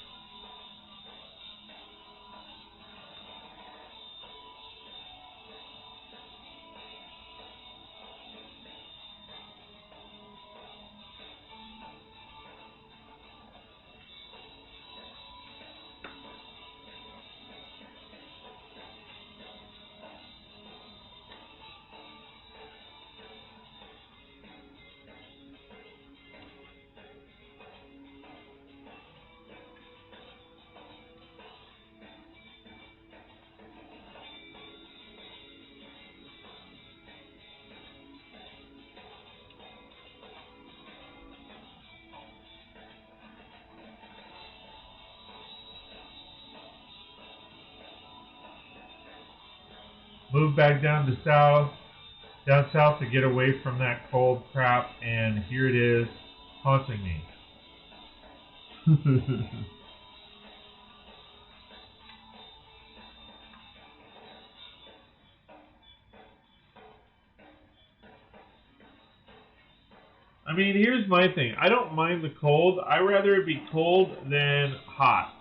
Moved back down south to get away from that cold crap, and here it is, haunting me. I mean, here's my thing. I don't mind the cold. I'd rather it be cold than hot.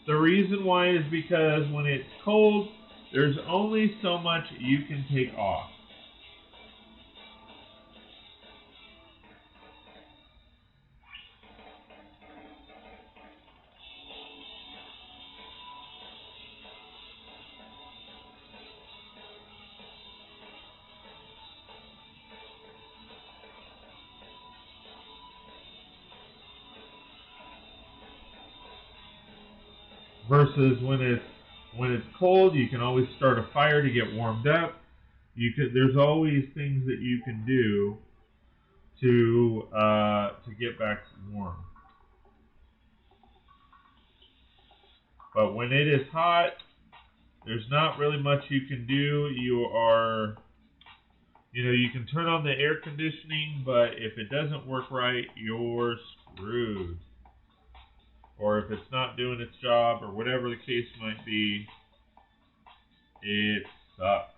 The reason why is because when it's cold, there's only so much you can take off. Versus when it's cold, you can always start a fire to get warmed up. There's always things that you can do to get back warm. But when it is hot, there's not really much you can do. You can turn on the air conditioning, but if it doesn't work right, you're screwed. Or if it's not doing its job, or whatever the case might be, it sucks.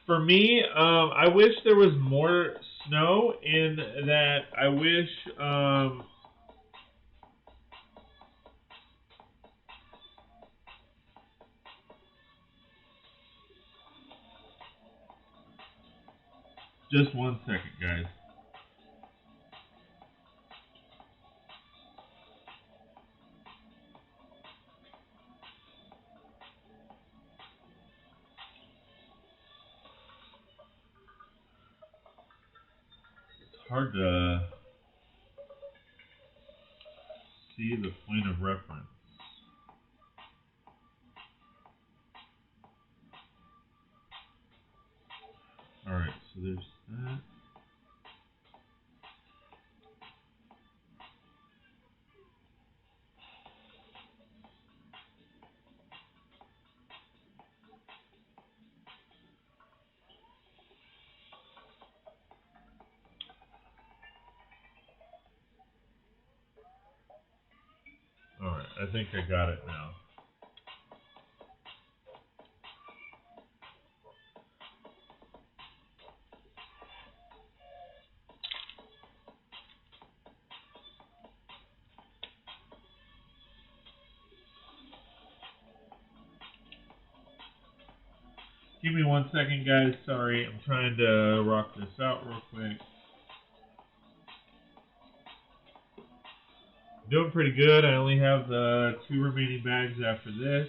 For me, I wish there was more snow in that. I wish just one second, guys. It's hard to see the point of reference. Alright, so there's that. Alright, I think I got it now. Give me one second, guys. Sorry, I'm trying to rock this out real quick. Doing pretty good. I only have the 2 remaining bags after this.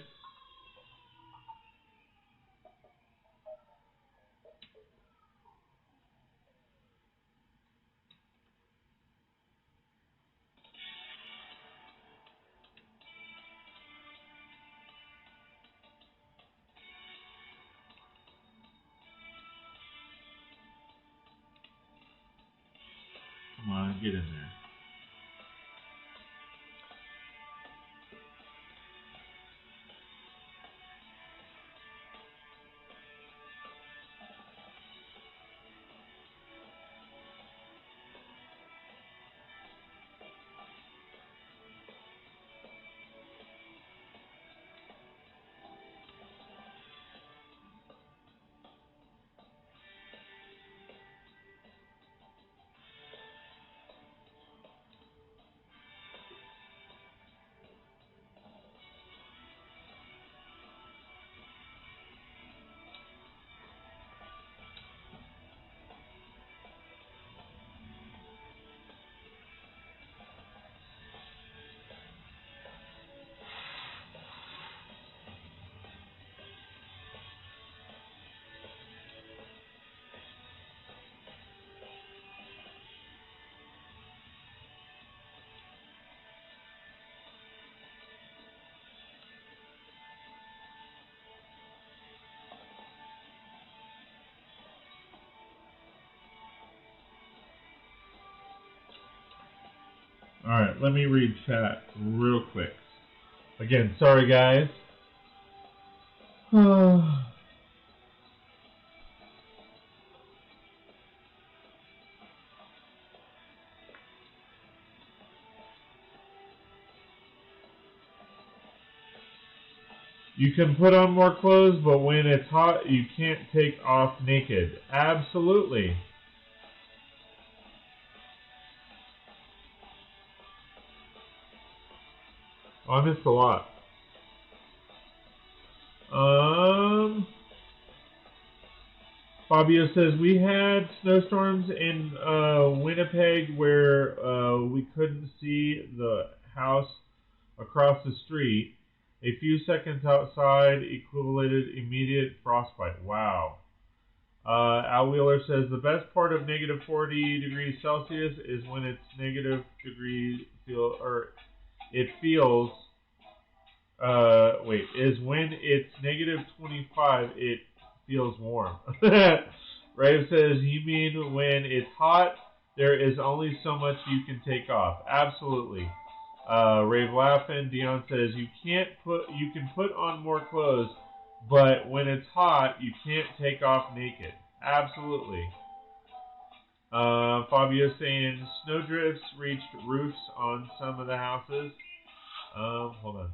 Come on, get in there. Alright, let me read chat real quick. Again, sorry guys. You can put on more clothes, but when it's hot, you can't take off naked. Absolutely. Oh, I missed a lot. Fabio says, we had snowstorms in Winnipeg where we couldn't see the house across the street. A few seconds outside equivalated immediate frostbite. Wow. Al Wheeler says, the best part of negative 40 degrees Celsius is when it's negative degrees it feels, is when it's negative 25, it feels warm. Rave says, you mean when it's hot, there is only so much you can take off. Absolutely. Rave laughing. Dion says, you can put on more clothes, but when it's hot, you can't take off naked. Absolutely. Fabio saying, snowdrifts reached roofs on some of the houses. Hold on.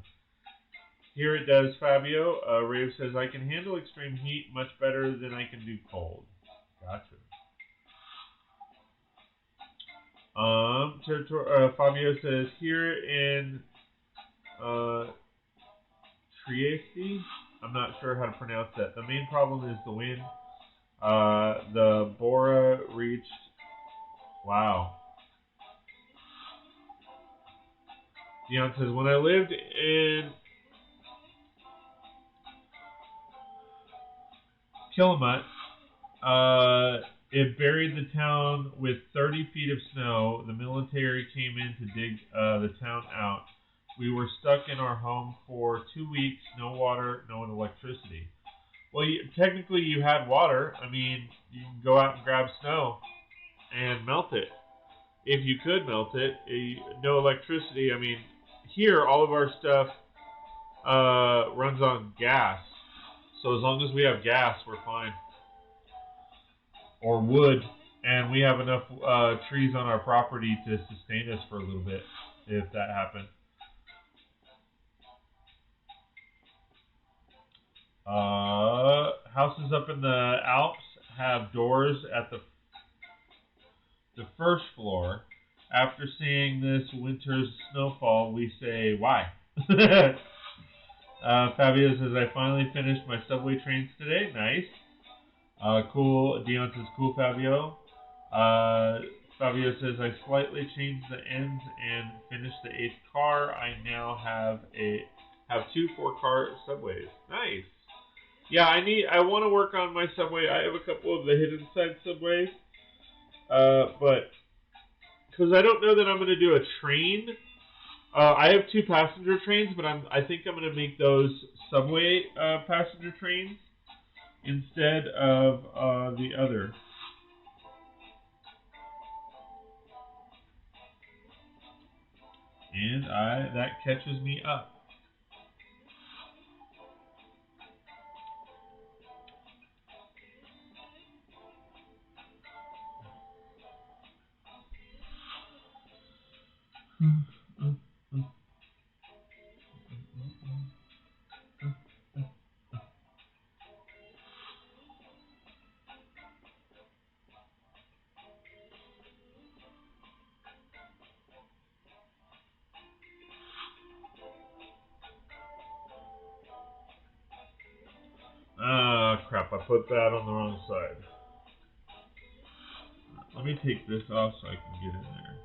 Here it does, Fabio. Rave says, I can handle extreme heat much better than I can do cold. Gotcha. Fabio says, here in Trieste, I'm not sure how to pronounce that. The main problem is the wind. The Bora reached, wow. Dion says, when I lived in Killamutt, it buried the town with 30 feet of snow. The military came in to dig the town out. We were stuck in our home for 2 weeks, no water, no electricity. Well, technically you had water. I mean, you can go out and grab snow and melt it. If you could melt it, no electricity. I mean, here all of our stuff runs on gas. So as long as we have gas, we're fine. Or wood, and we have enough trees on our property to sustain us for a little bit, if that happened. Houses up in the Alps have doors at the first floor. After seeing this winter's snowfall, we say, why? Fabio says, I finally finished my subway trains today. Nice. Cool. Dion says, cool, Fabio. Fabio says, I slightly changed the ends and finished the 8th car. I now have 2 4-car subways. Nice. Yeah, I want to work on my subway. I have a couple of the hidden side subways. But because I don't know that I'm going to do a train. I have 2 passenger trains, but I think I'm going to make those subway passenger trains instead of the other. And that catches me up. Ah, crap, I put that on the wrong side. Let me take this off so I can get in there.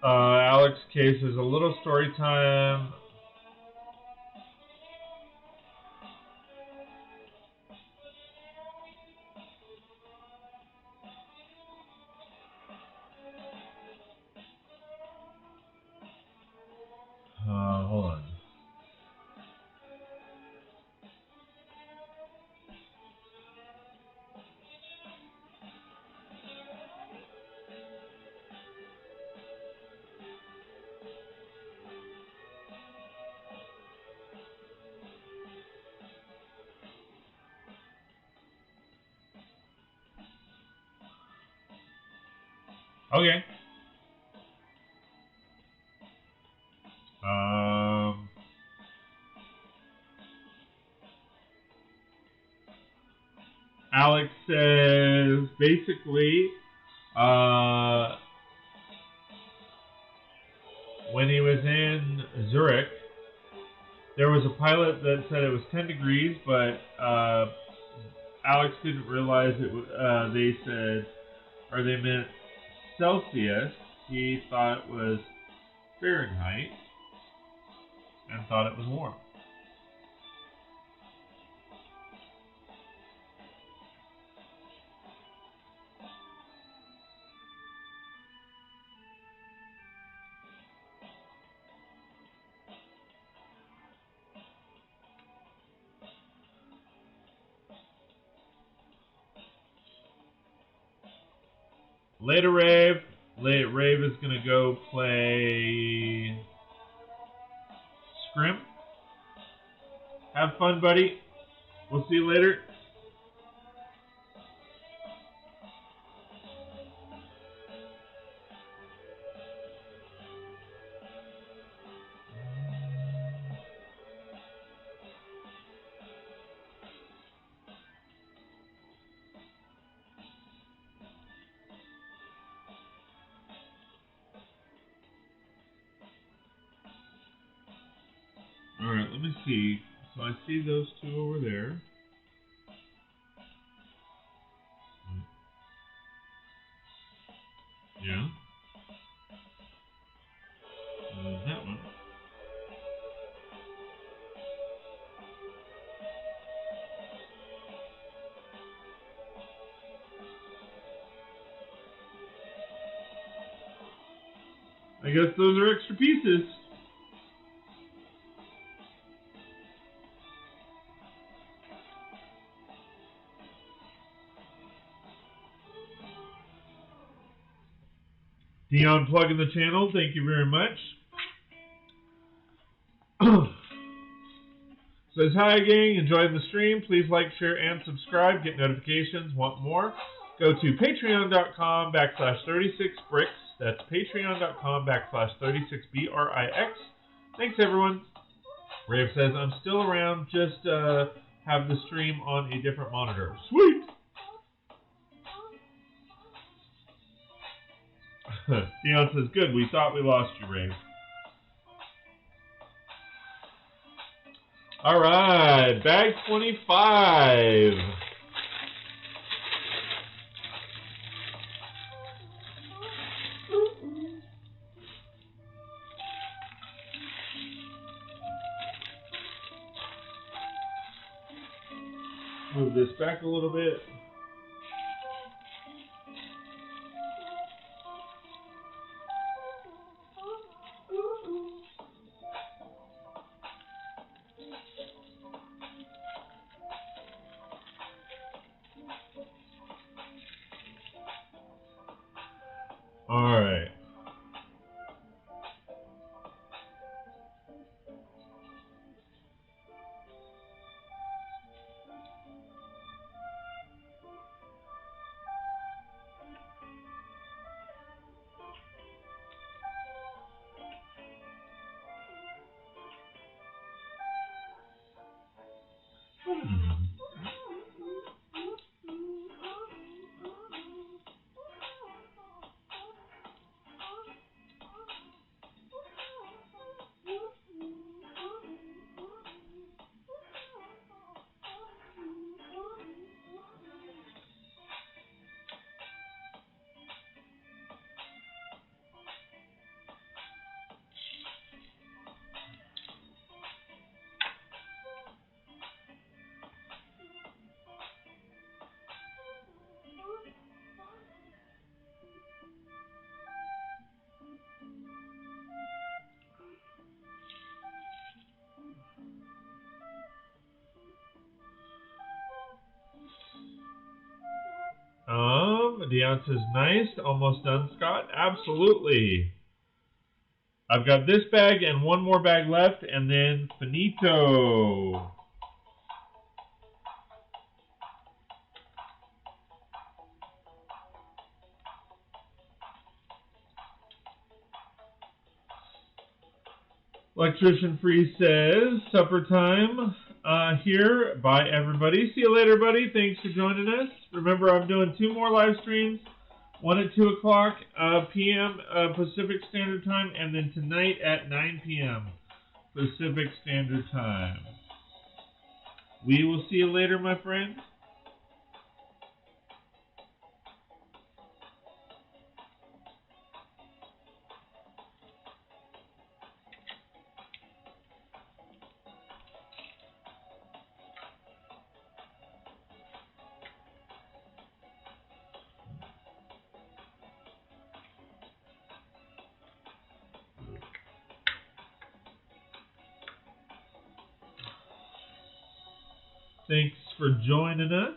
Alex Case is a little story time. Hold on. Okay. Alex says basically, when he was in Zurich, there was a pilot that said it was 10 degrees, but Alex didn't realize it. They said, or they meant Celsius. He thought it was Fahrenheit and thought it was warm. Later, Rave. Rave is going to go play Scrim. Have fun, buddy. We'll see you later. Alright, let me see. So I see those two over there. Yeah. That one. I guess those are extra pieces. Dion plugging the channel, thank you very much. Says, hi gang, enjoying the stream. Please like, share, and subscribe. Get notifications. Want more? Go to patreon.com/36bricks. That's patreon.com/36brix. Thanks, everyone. Rave says, I'm still around. Just have the stream on a different monitor. Sweet! Dion says, good. We thought we lost you, Rave. All right, bag 25. Move this back a little bit. All right. The ounce is nice. Almost done, Scott. Absolutely. I've got this bag and one more bag left, and then finito. Electrician Free says, supper time here. Bye, everybody. See you later, buddy. Thanks for joining us. Remember, I'm doing 2 more live streams. One at 2 o'clock p.m. Pacific Standard Time, and then tonight at 9 p.m. Pacific Standard Time. We will see you later, my friend. Thanks for joining us.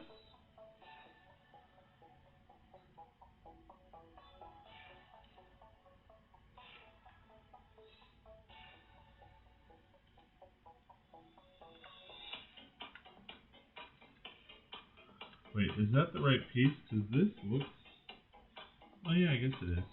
Wait, is that the right piece? Because this looks... Oh yeah, I guess it is.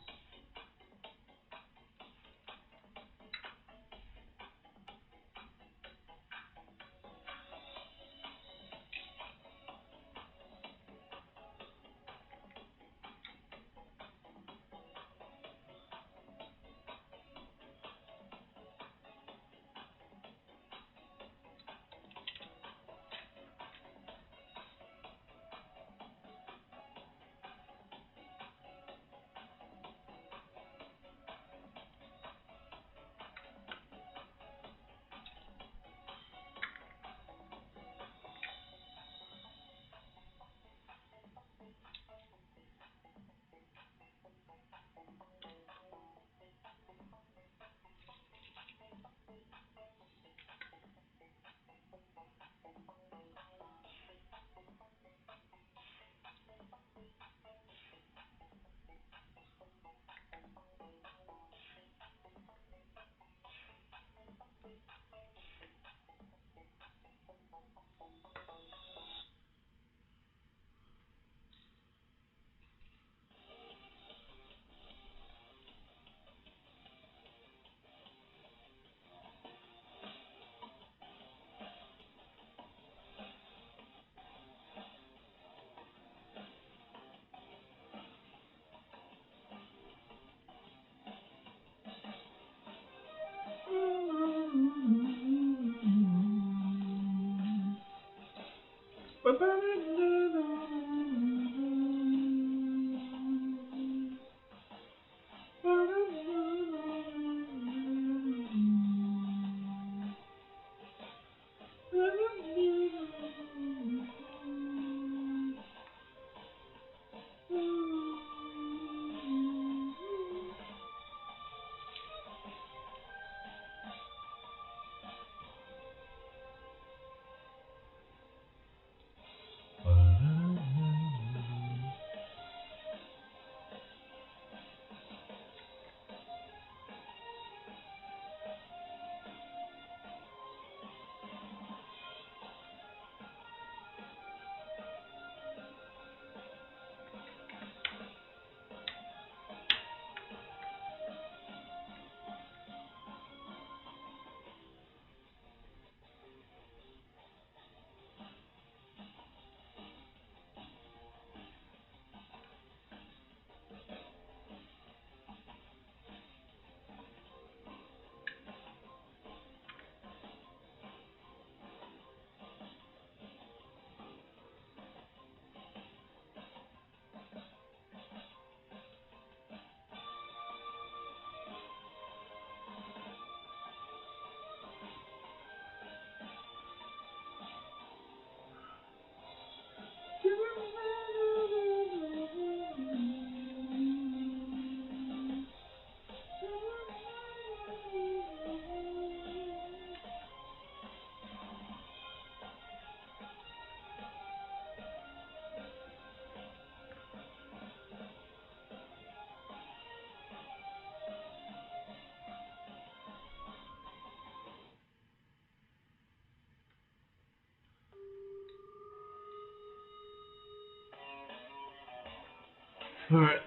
Alright.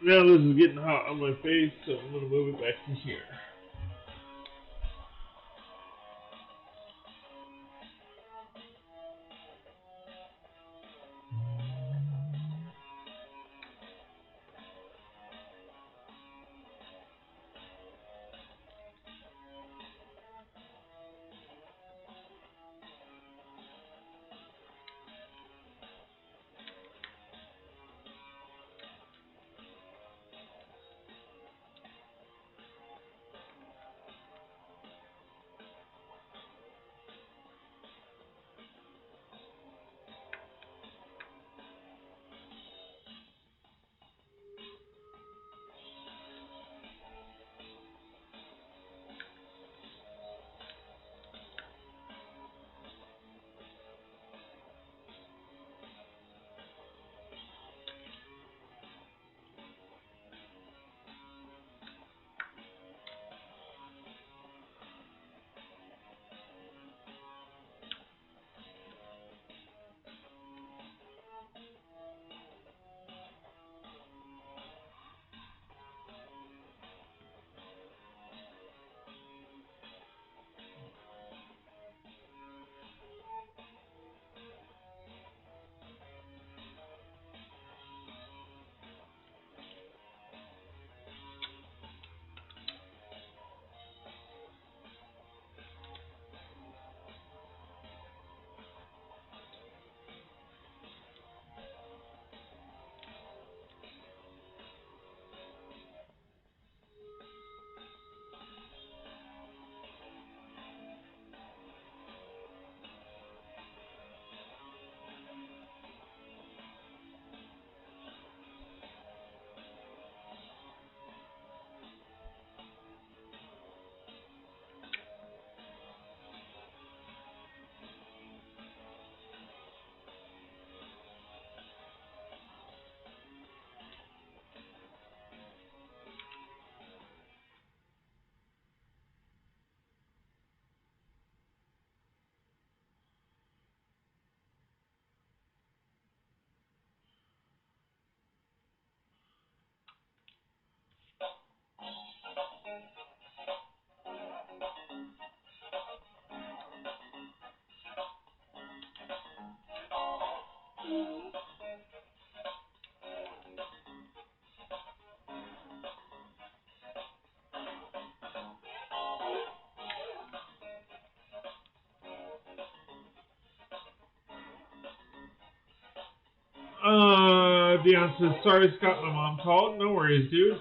Now this is getting hot on my face, so I'm going to move it back to here. Dion says, sorry Scott, my mom called. No worries, dude.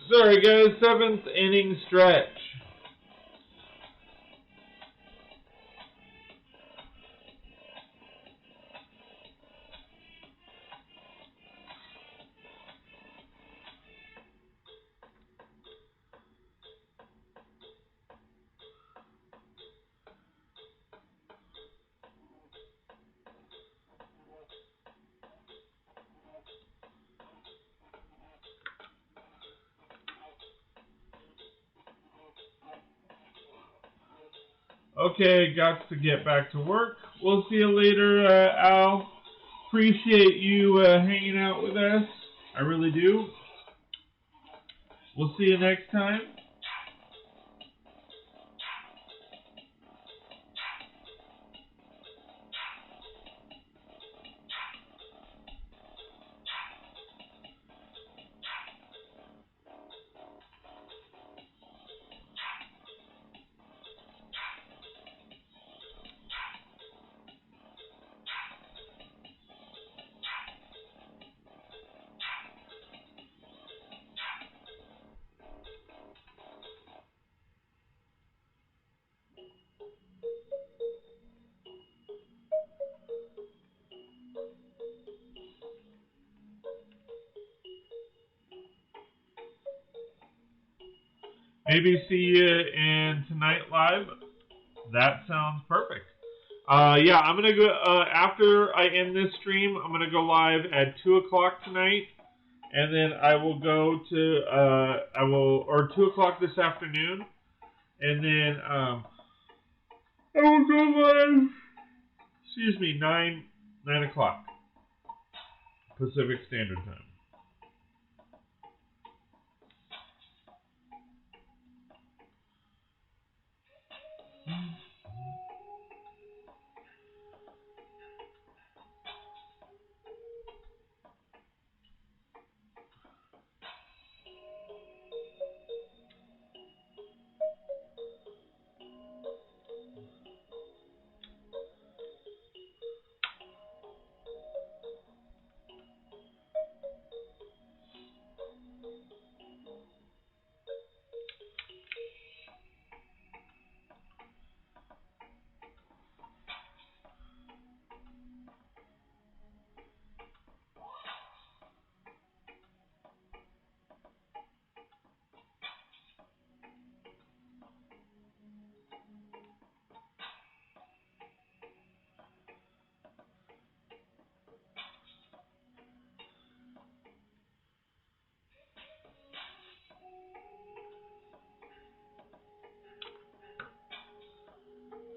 Sorry guys, 7th inning stretch. Okay, got to get back to work. We'll see you later, Al. Appreciate you hanging out with us. I really do. We'll see you next time. Maybe see you in tonight live. That sounds perfect. Yeah, I'm gonna go after I end this stream. I'm gonna go live at 2 o'clock tonight, and then I will go to 2 o'clock this afternoon, and then I will go live. Excuse me, 9 o'clock Pacific Standard Time.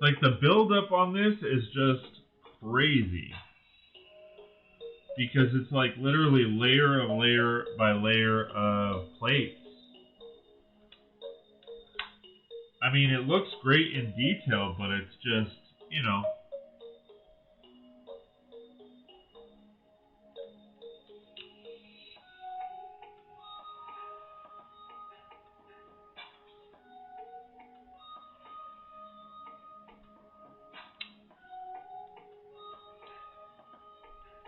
Like, the build-up on this is just crazy. Because it's like literally layer of layer by layer of plates. I mean, it looks great in detail, but it's just, you know.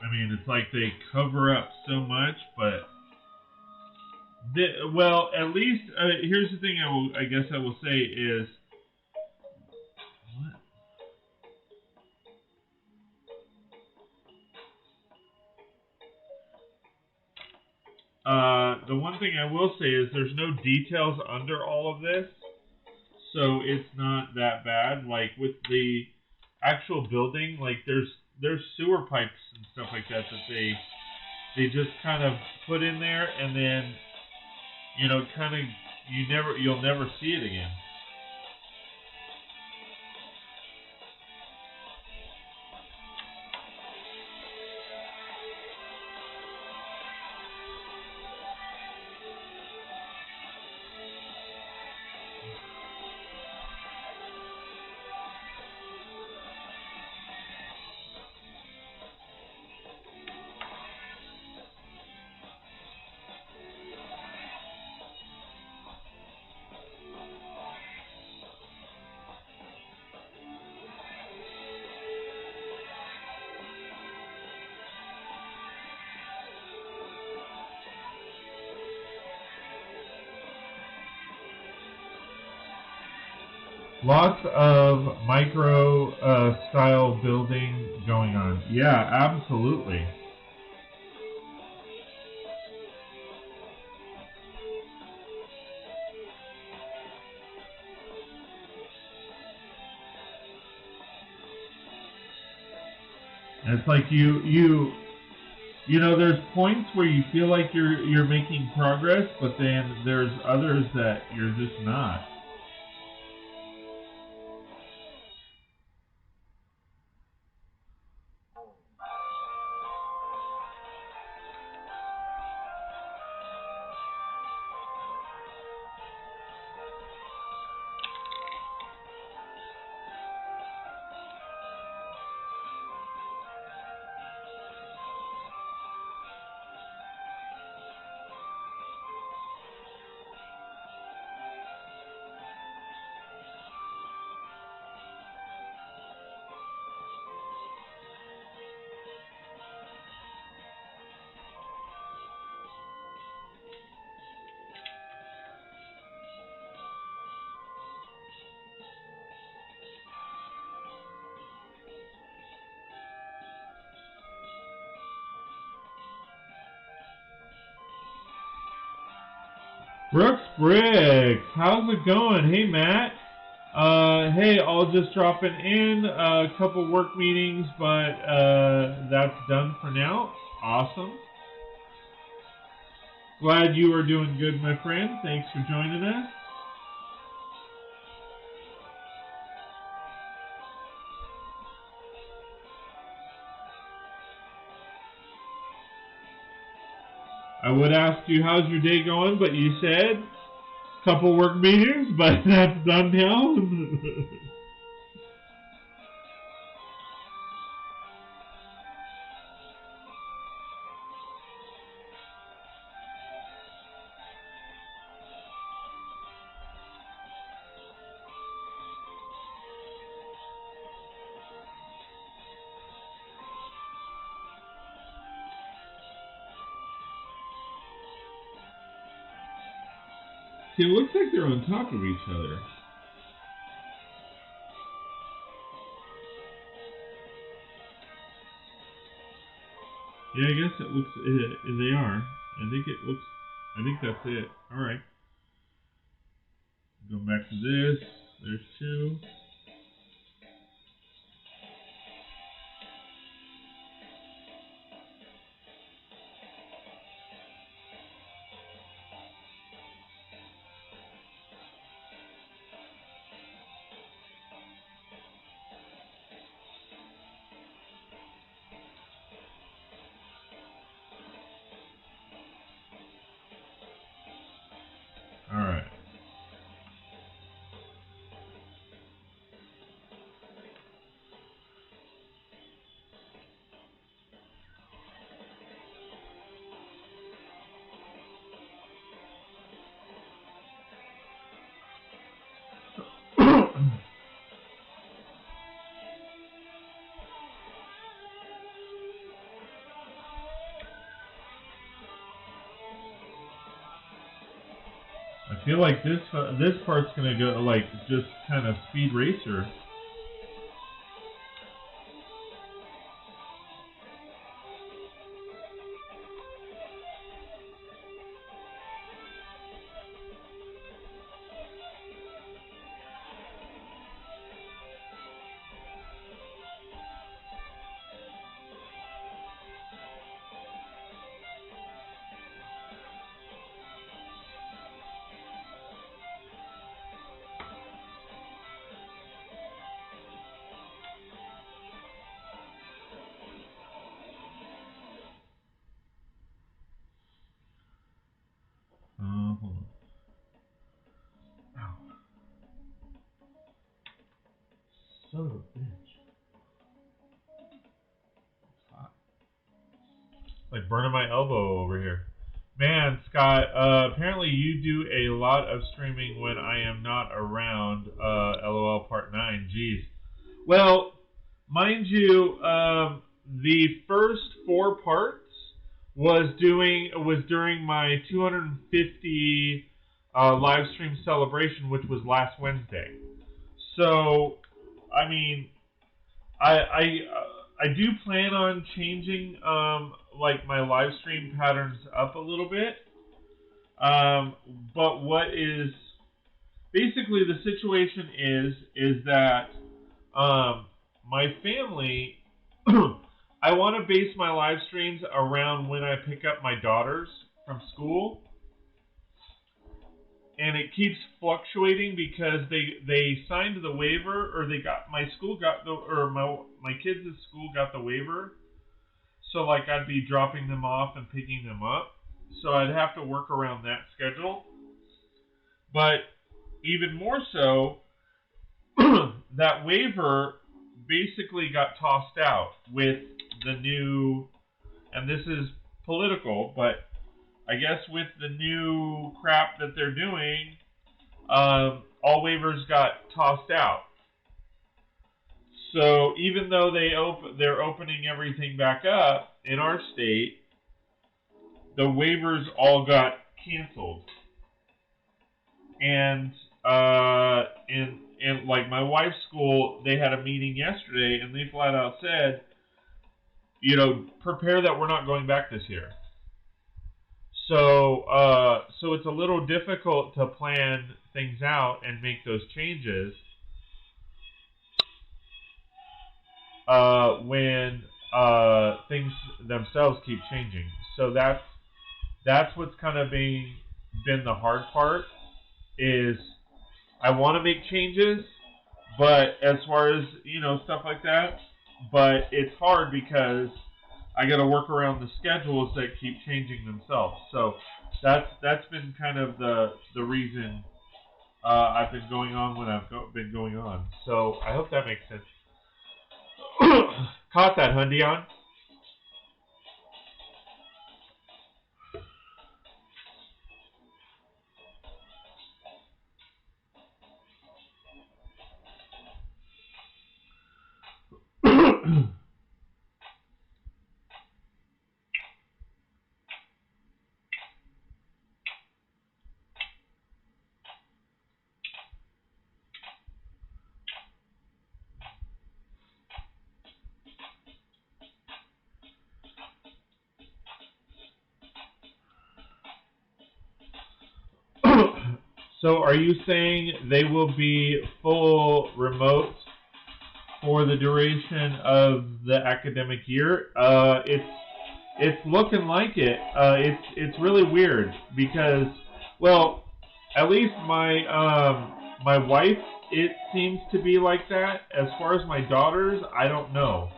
I mean, it's like they cover up so much, but well, at least here's the thing. I guess I will say is, the one thing I will say is there's no details under all of this, so it's not that bad. Like with the actual building, like there's sewer pipes and stuff like that they just kind of put in there, and then kind of you'll never see it again. Lots of micro style building going on. Yeah, absolutely. And it's like you know, there's points where you feel like you're making progress, but then there's others that you're just not. Brooks Briggs, how's it going? Hey, Matt. Hey, all just dropping in. A couple work meetings, but that's done for now. Awesome. Glad you are doing good, my friend. Thanks for joining us. I would ask you how's your day going, but you said a couple work meetings, but that's done now. See, it looks like they're on top of each other. Yeah, I guess it looks. They are. I think it looks. I think that's it. All right. Go back to this. There's two. All right. I feel like this part's gonna go like just kind of speed racer. Hold on. Ow. Son of a bitch. It's hot. Like burning my elbow over here. Man, Scott, apparently you do a lot of streaming when I am not around. LOL Part 9. Jeez. Well, mind you, the first 4 parts was during my 250 live stream celebration, which was last Wednesday. So, I mean, I do plan on changing like my live stream patterns up a little bit. But what is basically the situation is that my family I want to base my live streams around when I pick up my daughters from school, and it keeps fluctuating because they signed the waiver, or they got my school got the or my kids' school got the waiver, so like I'd be dropping them off and picking them up, so I'd have to work around that schedule. But even more so, that waiver basically got tossed out with the new, and this is political, but I guess with the new crap that they're doing, all waivers got tossed out. So even though they're opening everything back up in our state, the waivers all got canceled. And in like my wife's school, they had a meeting yesterday, and they flat out said, you know, prepare that we're not going back this year. So so it's a little difficult to plan things out and make those changes when things themselves keep changing. So that's what's kind of been the hard part, is I want to make changes, but as far as, you know, stuff like that, but it's hard because I got to work around the schedules that keep changing themselves. So that's been kind of the reason I've been going on when I've been going on. So I hope that makes sense. Caught that, Hundion. So are you saying they will be full remote for the duration of the academic year? It's looking like it. It's really weird because, well, at least my wife, it seems to be like that. As far as my daughters, I don't know.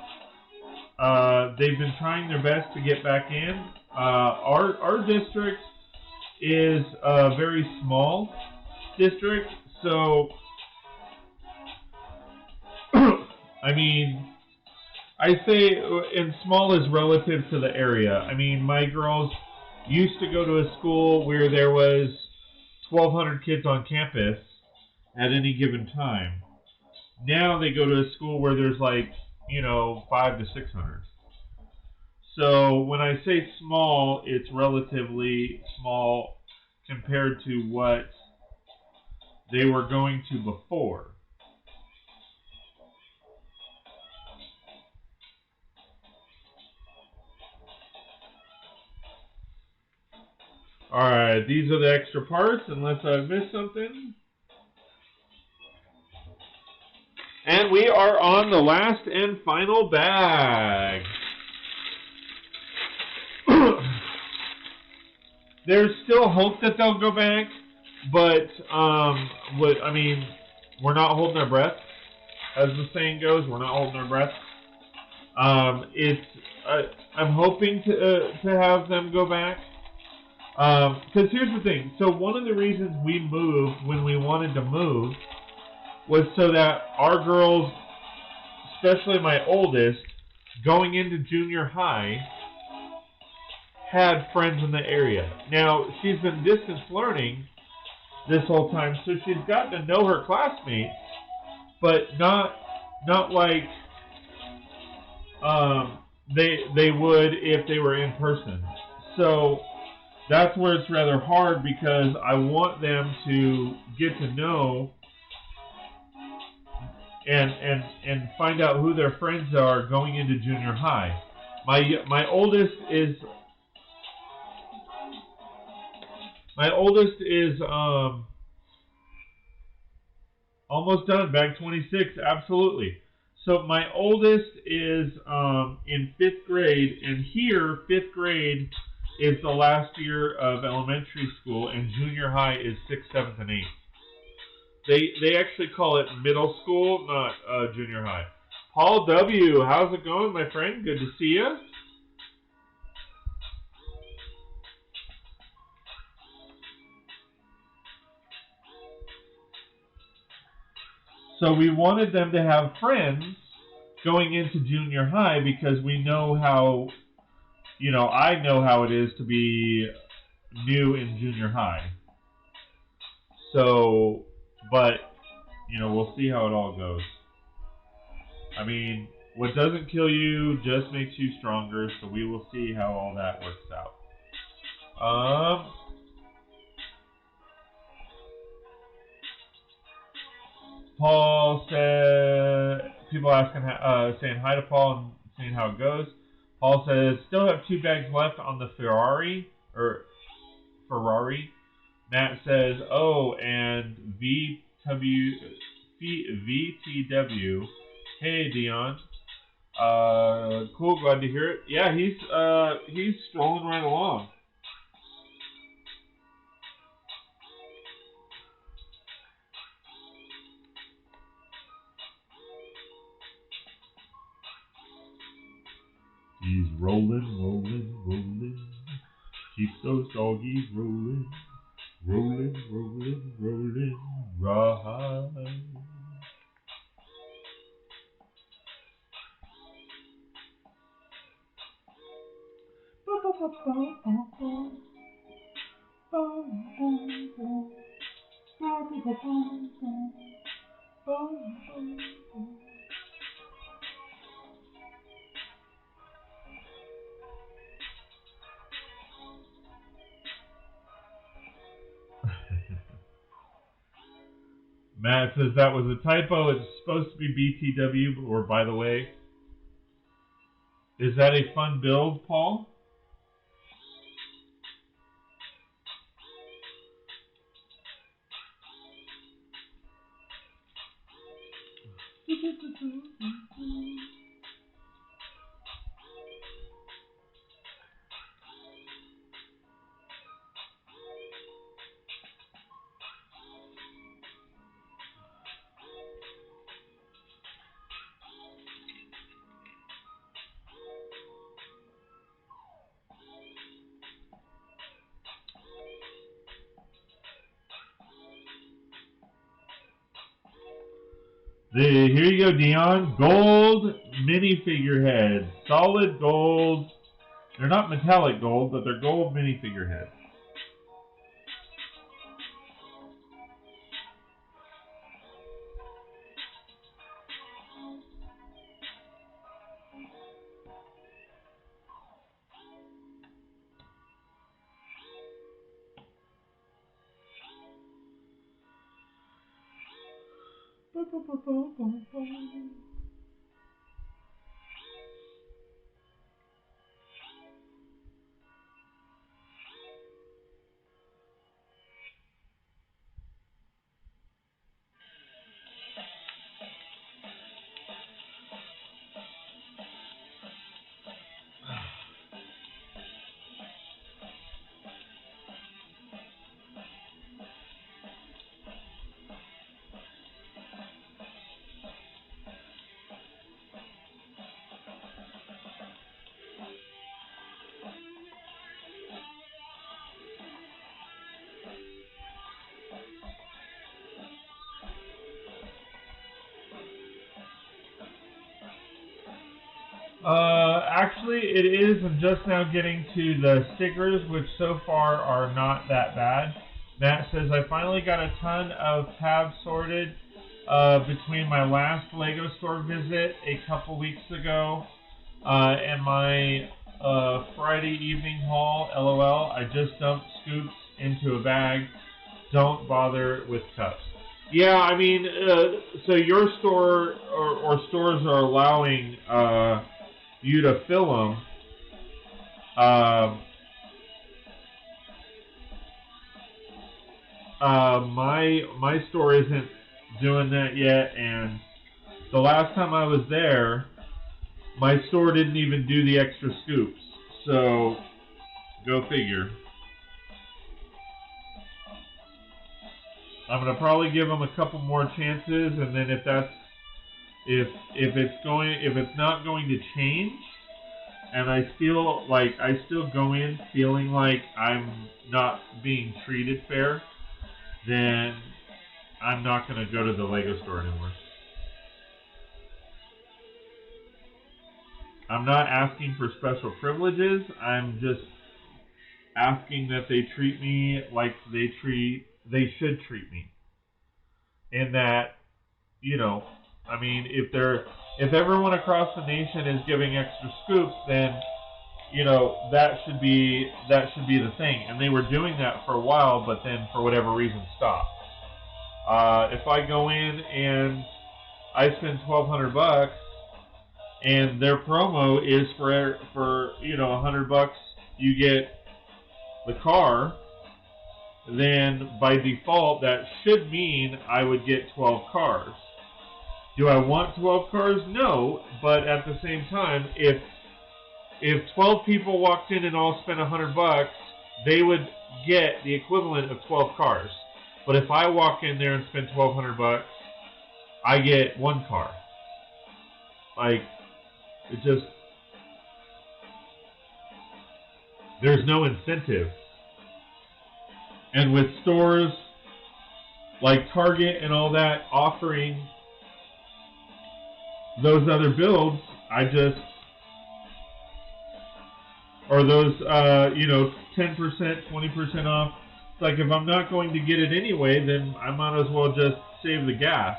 They've been trying their best to get back in. Our district is a very small district, so I mean, I say, and small is relative to the area. I mean, my girls used to go to a school where there was 1,200 kids on campus at any given time. Now they go to a school where there's like, you know, 500 to 600. So when I say small, it's relatively small compared to what they were going to before. Alright, these are the extra parts, unless I missed something. And we are on the last and final bag. There's still hope that they'll go back, but we're not holding our breath, as the saying goes. We're not holding our breath. I'm hoping to have them go back, because here's the thing. So one of the reasons we moved when we wanted to move was so that our girls, especially my oldest, going into junior high, had friends in the area. Now, she's been distance learning this whole time, so she's gotten to know her classmates, but not like they would if they were in person. So that's where it's rather hard, because I want them to get to know and find out who their friends are going into junior high. My oldest is almost done. Bag 26, absolutely. So my oldest is in 5th grade, and here 5th grade is the last year of elementary school, and junior high is 6th, 7th, and 8th. They actually call it middle school, not junior high. Paul W., how's it going, my friend? Good to see you. So we wanted them to have friends going into junior high because we know how, I know how it is to be new in junior high. So, but, we'll see how it all goes. I mean, what doesn't kill you just makes you stronger, so we will see how all that works out. Paul said, people asking, saying hi to Paul and seeing how it goes. Paul says, still have 2 bags left on the Ferrari. Matt says, oh, and VTW. Hey, Dion. Cool, glad to hear it. Yeah, he's strolling right along. He's rolling. Keep those doggies rolling. Rolling, right. Matt says that was a typo. It's supposed to be BTW, or by the way. Is that a fun build, Paul? Here you go, Dion. Gold minifigure heads. Solid gold. They're not metallic gold, but they're gold minifigure heads. Actually, it is. I'm just now getting to the stickers, which so far are not that bad. Matt says, I finally got a ton of tabs sorted between my last LEGO store visit a couple weeks ago and my Friday evening haul. LOL. I just dumped scoops into a bag. Don't bother with cups. Yeah, I mean, so your store or stores are allowing you to fill them. Um, my store isn't doing that yet, and the last time I was there, my store didn't even do the extra scoops. So go figure. I'm gonna probably give them a couple more chances, and then if it's not going to change, and I still go in feeling like I'm not being treated fair, then I'm not gonna go to the Lego store anymore. I'm not asking for special privileges. I'm just asking that they treat me like they should treat me, and that I mean, if everyone across the nation is giving extra scoops, then that should be the thing. And they were doing that for a while, but then for whatever reason stopped. If I go in and I spend $1,200, and their promo is for $100, you get the car, then by default that should mean I would get 12 cars. Do I want 12 cars? No, but at the same time, if 12 people walked in and all spent $100, they would get the equivalent of 12 cars. But if I walk in there and spend $1,200, I get one car. Like, it just, there's no incentive. And with stores like Target and all that offering those other builds, or those 10%, 20% off. It's like, if I'm not going to get it anyway, then I might as well just save the gas.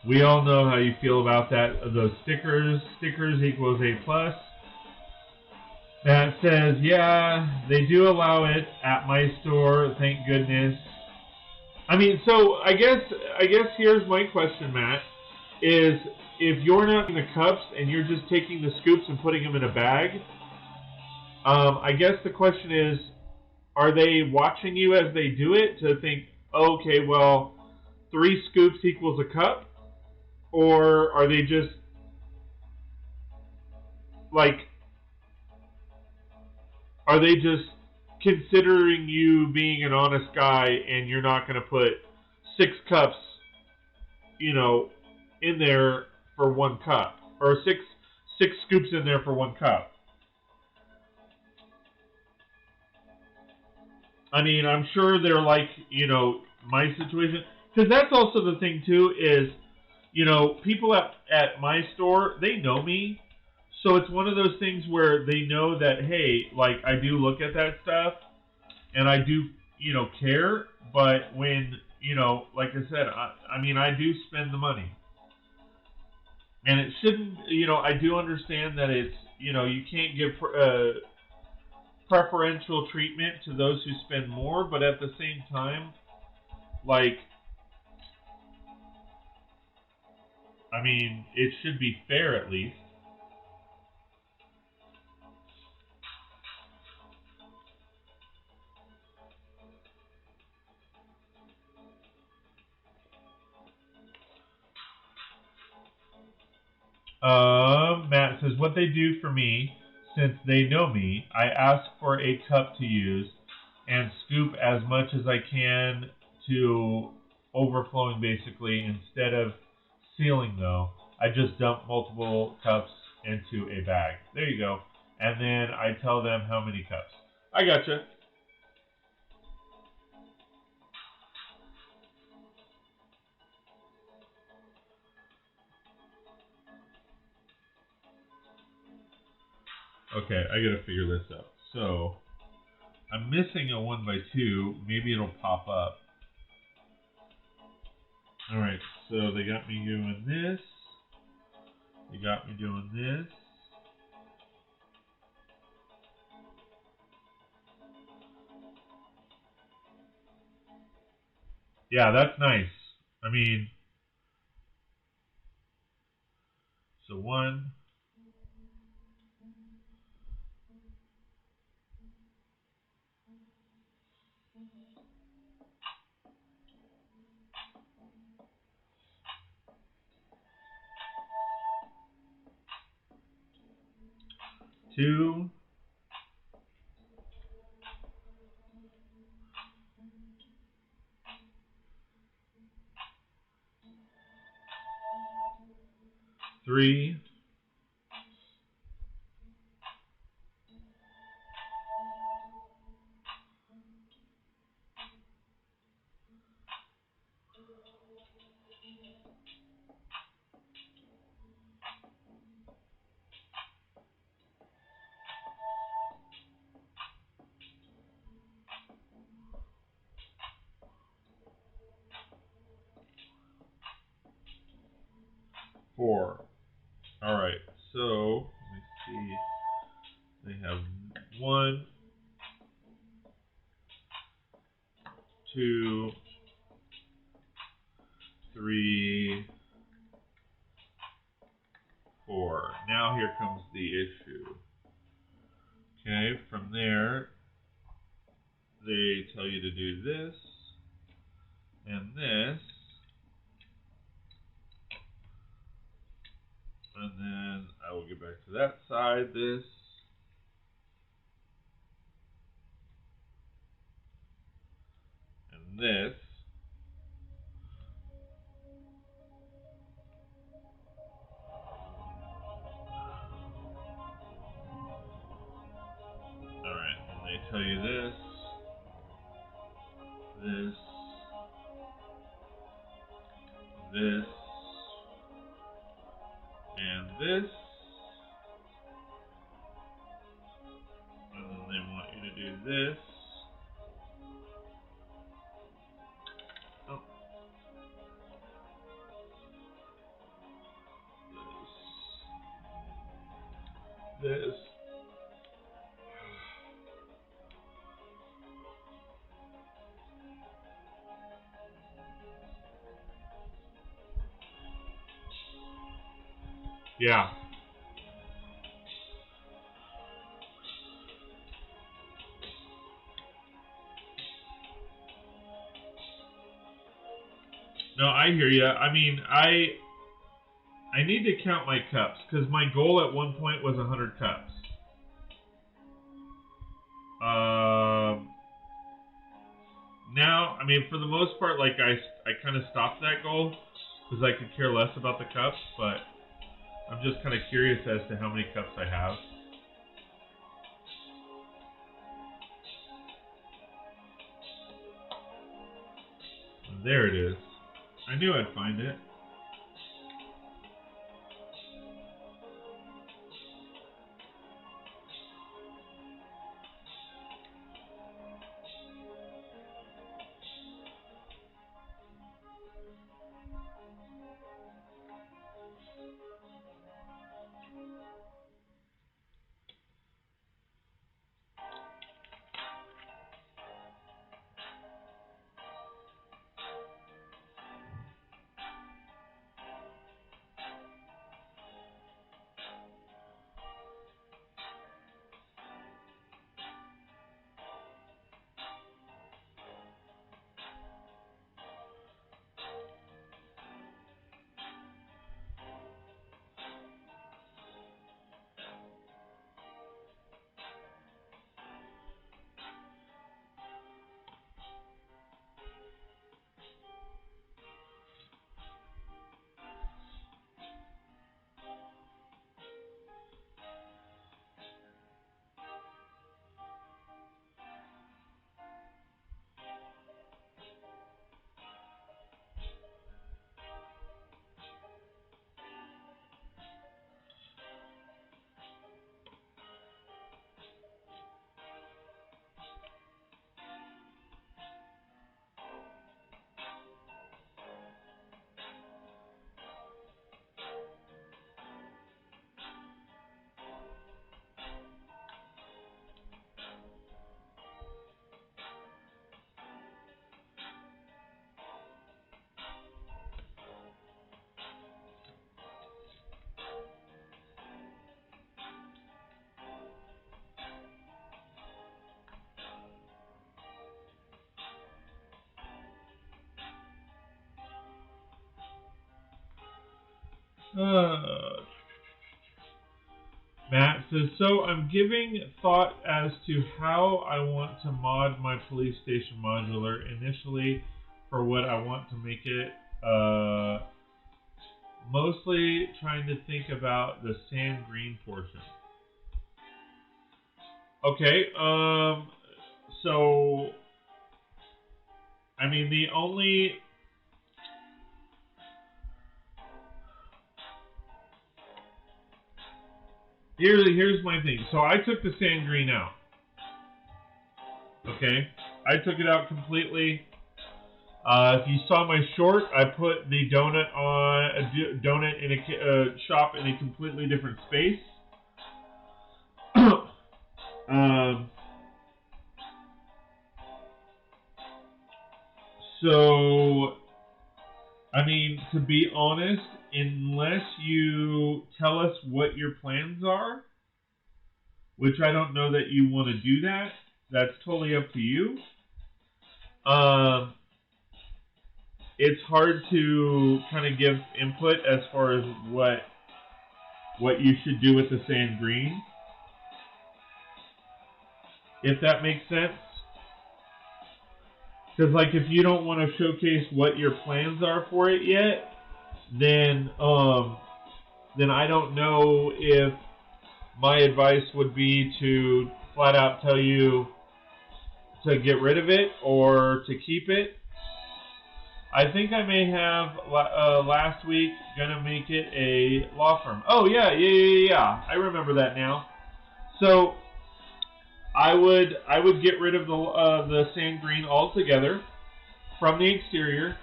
We all know how you feel about that. Those stickers equals A plus. That says, yeah, they do allow it at my store. Thank goodness. I mean, so I guess here's my question, Matt. Is, if you're not in the cups and you're just taking the scoops and putting them in a bag, I guess the question is, are they watching you as they do it to think, okay, well, 3 scoops equals a cup? Or are they just, like, are they just considering you being an honest guy and you're not going to put 6 cups, in there for 1 cup? Or six scoops in there for 1 cup? I mean, I'm sure they're like, my situation. Because that's also the thing, too, is, people at my store, they know me. So it's one of those things where they know that, hey, like, I do look at that stuff and I do, care. But when, like I said, I mean, I do spend the money. And it shouldn't, I do understand that it's, you can't give preferential treatment to those who spend more. But at the same time, like, I mean, it should be fair at least. Matt says, what they do for me, since they know me, I ask for a cup to use and scoop as much as I can to overflowing, basically. Instead of sealing, though, I just dump multiple cups into a bag. There you go. And then I tell them how many cups. I gotcha. Okay, I gotta figure this out. So, I'm missing a 1x2. Maybe it'll pop up. Alright, so they got me doing this. They got me doing this. Yeah, that's nice. I mean, so 1, 2, 3, 4. Alright, so let me see. They have 1, 2, 3, 4. Now here comes the issue. Okay, from there, they tell you to do this and this, and then I will get back to that side, this, and this. Alright, and they tell you this, this, this, and this. And then they want you to do this. Oh. This. Yeah. No, I hear you. I mean, I need to count my cups because my goal at one point was 100 cups. Now, I mean, for the most part, like I kind of stopped that goal because I could care less about the cups, but I'm just kind of curious as to how many cups I have. And there it is. I knew I'd find it. Matt says, so I'm giving thought as to how I want to mod my police station modular initially for what I want to make it. Mostly trying to think about the sand green portion. Okay, so, I mean, the only... Here's my thing. So I took the sand green out. Okay, I took it out completely. If you saw my short, I put the donut on a donut in a shop in a completely different space. So, I mean, to be honest, unless you tell us what your plans are, which I don't know that you want to do that, that's totally up to you. It's hard to kind of give input as far as what you should do with the sand green, if that makes sense. Because, like, if you don't want to showcase what your plans are for it yet, then I don't know if my advice would be to flat out tell you to get rid of it or to keep it. I think I may have last week gonna make it a law firm. Oh yeah. I remember that now. So I would get rid of the sand green altogether from the exterior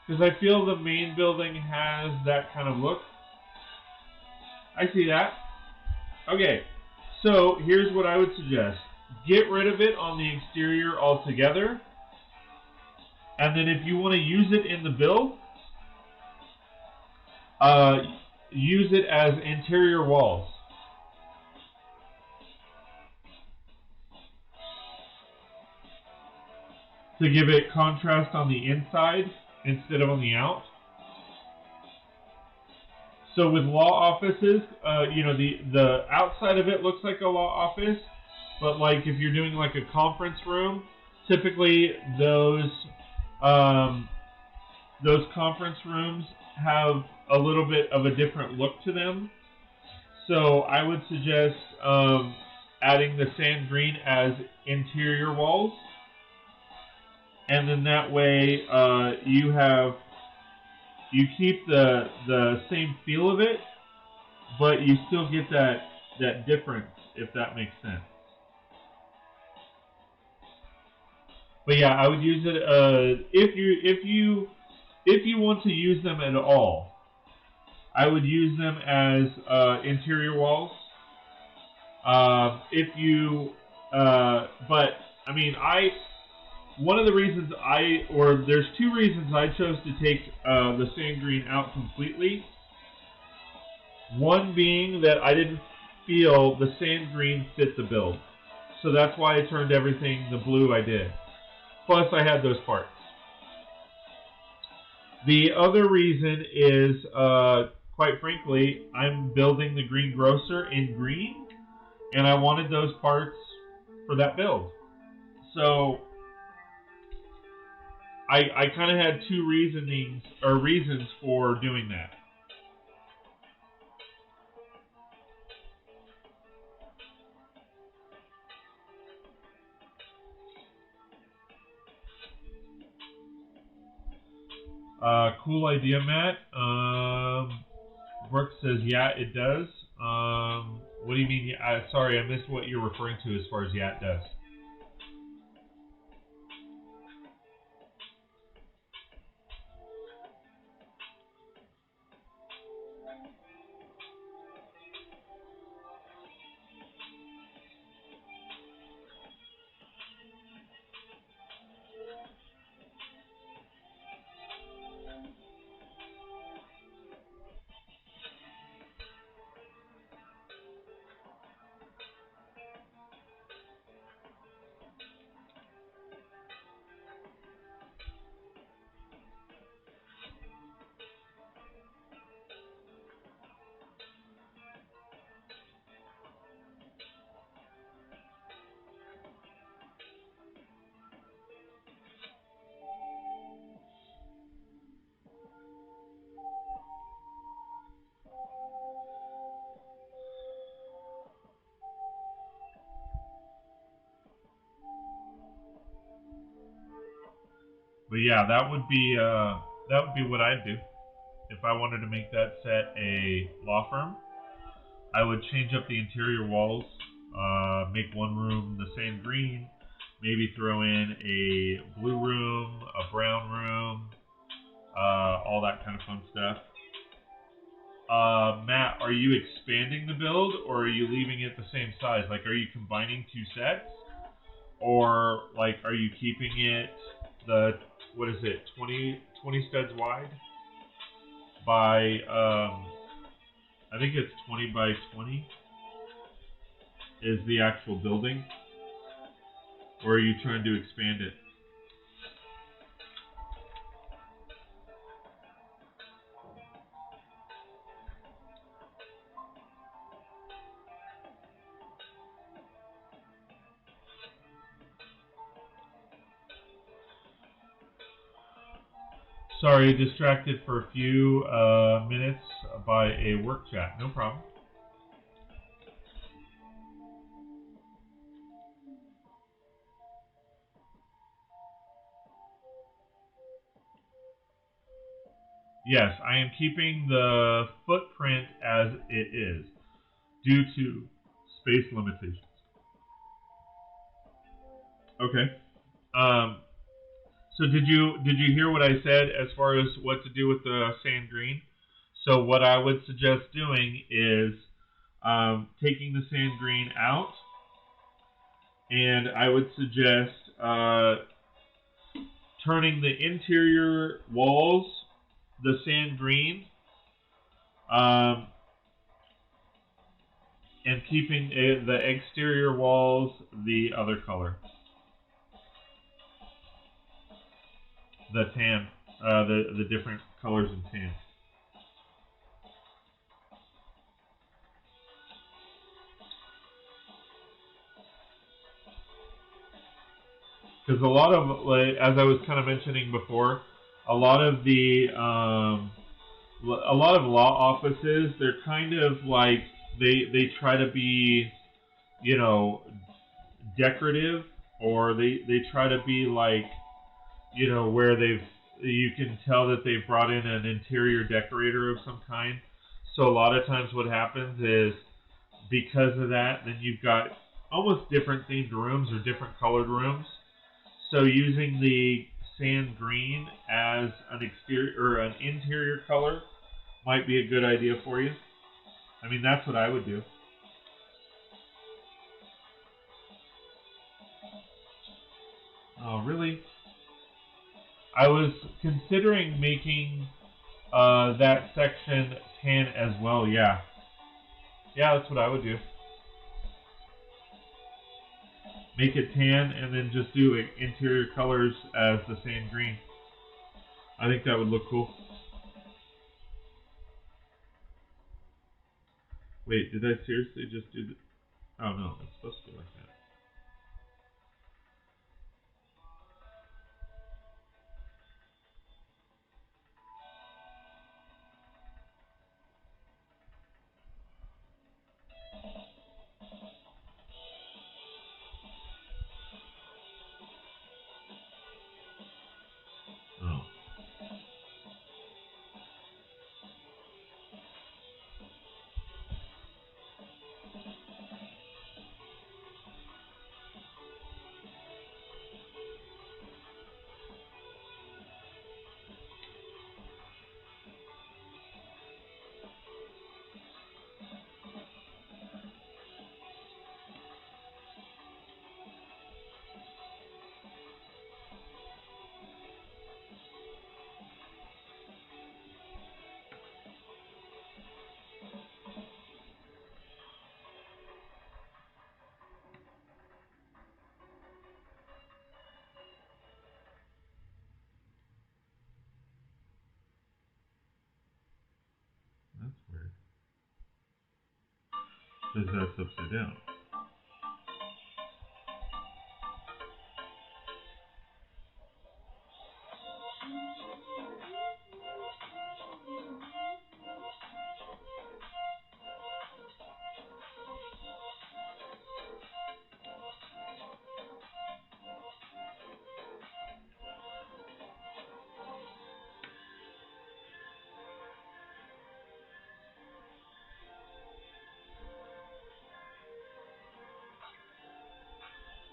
because I feel the main building has that kind of look. I see that. Okay, so here's what I would suggest: get rid of it on the exterior altogether. And then if you want to use it in the build, use it as interior walls. To give it contrast on the inside instead of on the out. So with law offices, the outside of it looks like a law office, but like if you're doing like a conference room, typically those conference rooms have a little bit of a different look to them. So I would suggest adding the sand green as interior walls, and then that way you keep the same feel of it, but you still get that difference, if that makes sense. But yeah, I would use it if you want to use them at all. I would use them as interior walls. But I mean, one of the reasons there's two reasons I chose to take the sand green out completely. One being that I didn't feel the sand green fit the build, so that's why I turned everything the blue I did. Plus, I had those parts. The other reason is, quite frankly, I'm building the greengrocer in green, and I wanted those parts for that build. So I kind of had two reasons for doing that. Cool idea, Matt. Brooke says, yeah, it does. What do you mean? Sorry, I missed what you're referring to as far as yeah, it does. But yeah, that would be what I'd do if I wanted to make that set a law firm. I would change up the interior walls, make one room the same green, maybe throw in a blue room, a brown room, all that kind of fun stuff. Matt, are you expanding the build or are you leaving it the same size? Like, are you combining two sets? Or, like, are you keeping it the, what is it, 20 studs wide? By, I think it's 20 by 20 is the actual building. Or are you trying to expand it? Sorry, distracted for a few minutes by a work chat. No problem. Yes, I am keeping the footprint as it is due to space limitations. Okay. Um, so did you hear what I said as far as what to do with the sand green? So what I would suggest doing is taking the sand green out, and I would suggest turning the interior walls the sand green, um, and keeping the exterior walls the other color, the tan, the different colors in tan. Because a lot of, like, as I was kind of mentioning before, a lot of law offices, they're kind of like they try to be, you know, decorative, or they try to be like, you know, where you can tell that they've brought in an interior decorator of some kind. So a lot of times what happens is, because of that, then you've got almost different themed rooms or different colored rooms. So using the sand green as an exterior or an interior color might be a good idea for you. I mean, that's what I would do. Oh, really? I was considering making that section tan as well. Yeah, yeah, that's what I would do. Make it tan and then just do interior colors as the sand green. I think that would look cool. Wait, did I seriously just do the... Oh no, it's supposed to be like that. Oh. That's weird. Because that's upside down.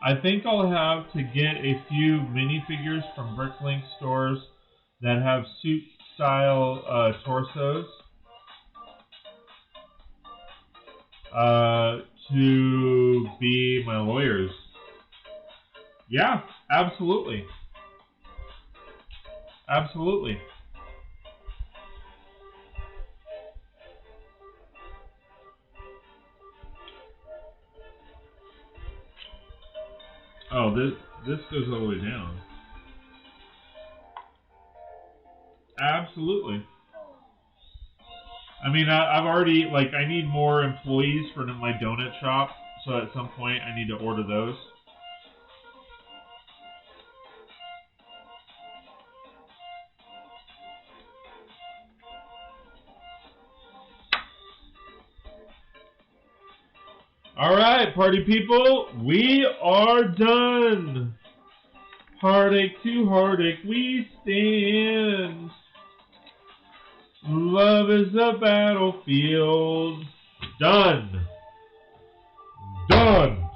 I think I'll have to get a few minifigures from Bricklink stores that have suit-style torsos to be my lawyers. Yeah, absolutely. Absolutely. Oh, this goes all the way down. Absolutely. I mean, I've already, like, I need more employees for my donut shop, so at some point I need to order those. Alright, party people, we are done. Heartache to heartache we stand. Love is a battlefield. Done. Done.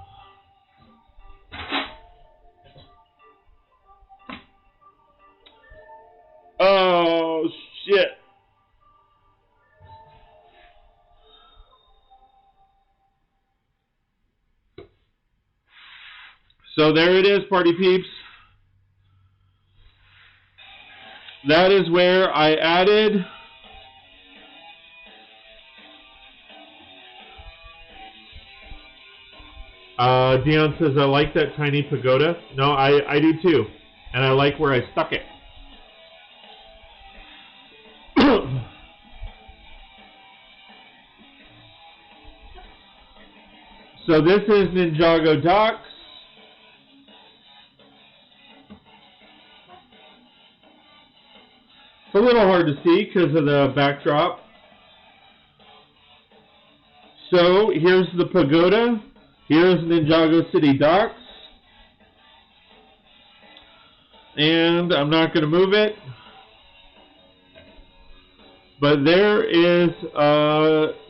Oh, shit. So there it is, party peeps. That is where I added Dion says, I like that tiny pagoda. No, I do too. And I like where I stuck it. So this is Ninjago Docks. It's a little hard to see because of the backdrop. So here's the pagoda. Here's Ninjago City Docks. And I'm not going to move it. But there is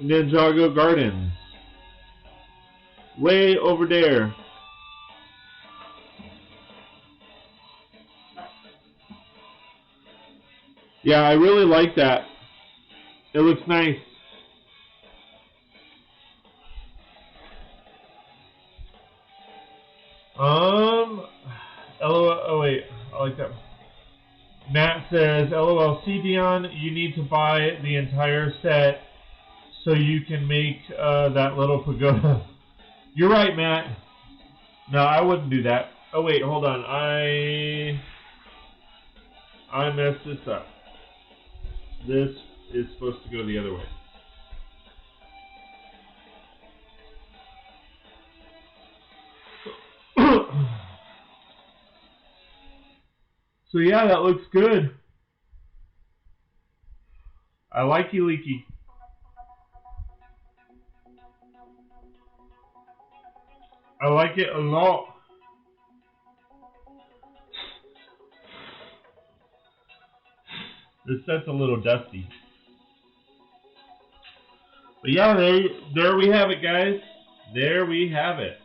Ninjago Gardens. Way over there. Yeah, I really like that. It looks nice. LOL, oh wait, I like that. Matt says, LOL, see Dion, you need to buy the entire set so you can make that little pagoda. You're right, Matt. No, I wouldn't do that. Oh wait, hold on. I messed this up. This is supposed to go the other way. So yeah, that looks good. I like you, Leaky. I like it a lot. This set's a little dusty. But yeah, there we have it, guys. There we have it.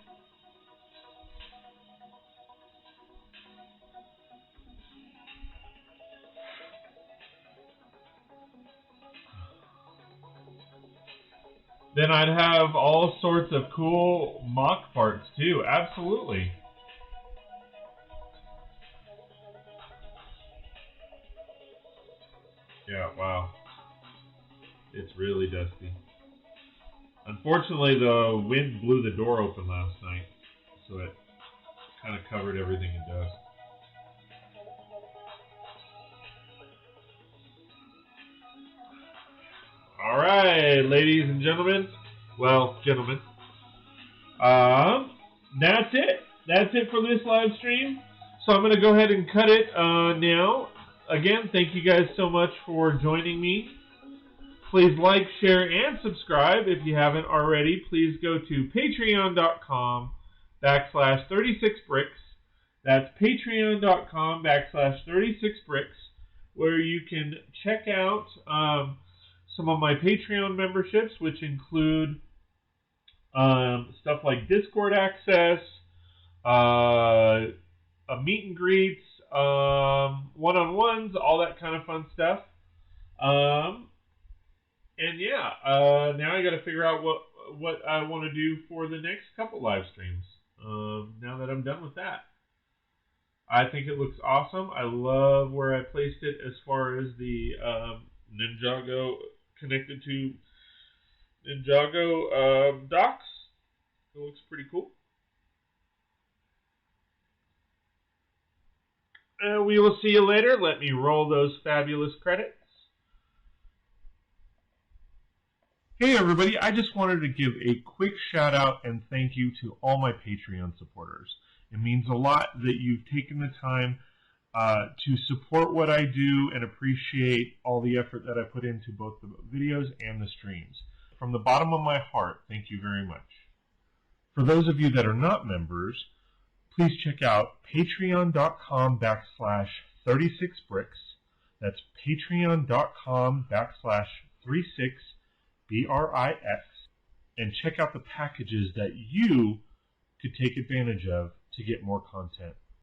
Then I'd have all sorts of cool mock parts too. Absolutely. Yeah, wow. It's really dusty. Unfortunately, the wind blew the door open last night, so it kind of covered everything in dust. All right, ladies and gentlemen. Well, gentlemen. That's it. That's it for this live stream. So I'm going to go ahead and cut it now. Again, thank you guys so much for joining me. Please like, share, and subscribe if you haven't already. Please go to patreon.com/36bricks. That's patreon.com/36bricks, where you can check out some of my Patreon memberships, which include stuff like Discord access, a meet and greets, one-on-ones, all that kind of fun stuff. And yeah, now I got to figure out what I want to do for the next couple live streams. Now that I'm done with that, I think it looks awesome. I love where I placed it as far as the Ninjago connected to Ninjago docks. It looks pretty cool. We will see you later. Let me roll those fabulous credits. Hey everybody, I just wanted to give a quick shout out and thank you to all my Patreon supporters. It means a lot that you've taken the time to support what I do and appreciate all the effort that I put into both the videos and the streams. From the bottom of my heart, thank you very much. For those of you that are not members, please check out patreon.com/36bricks. That's patreon.com/36brix, and check out the packages that you could take advantage of to get more content.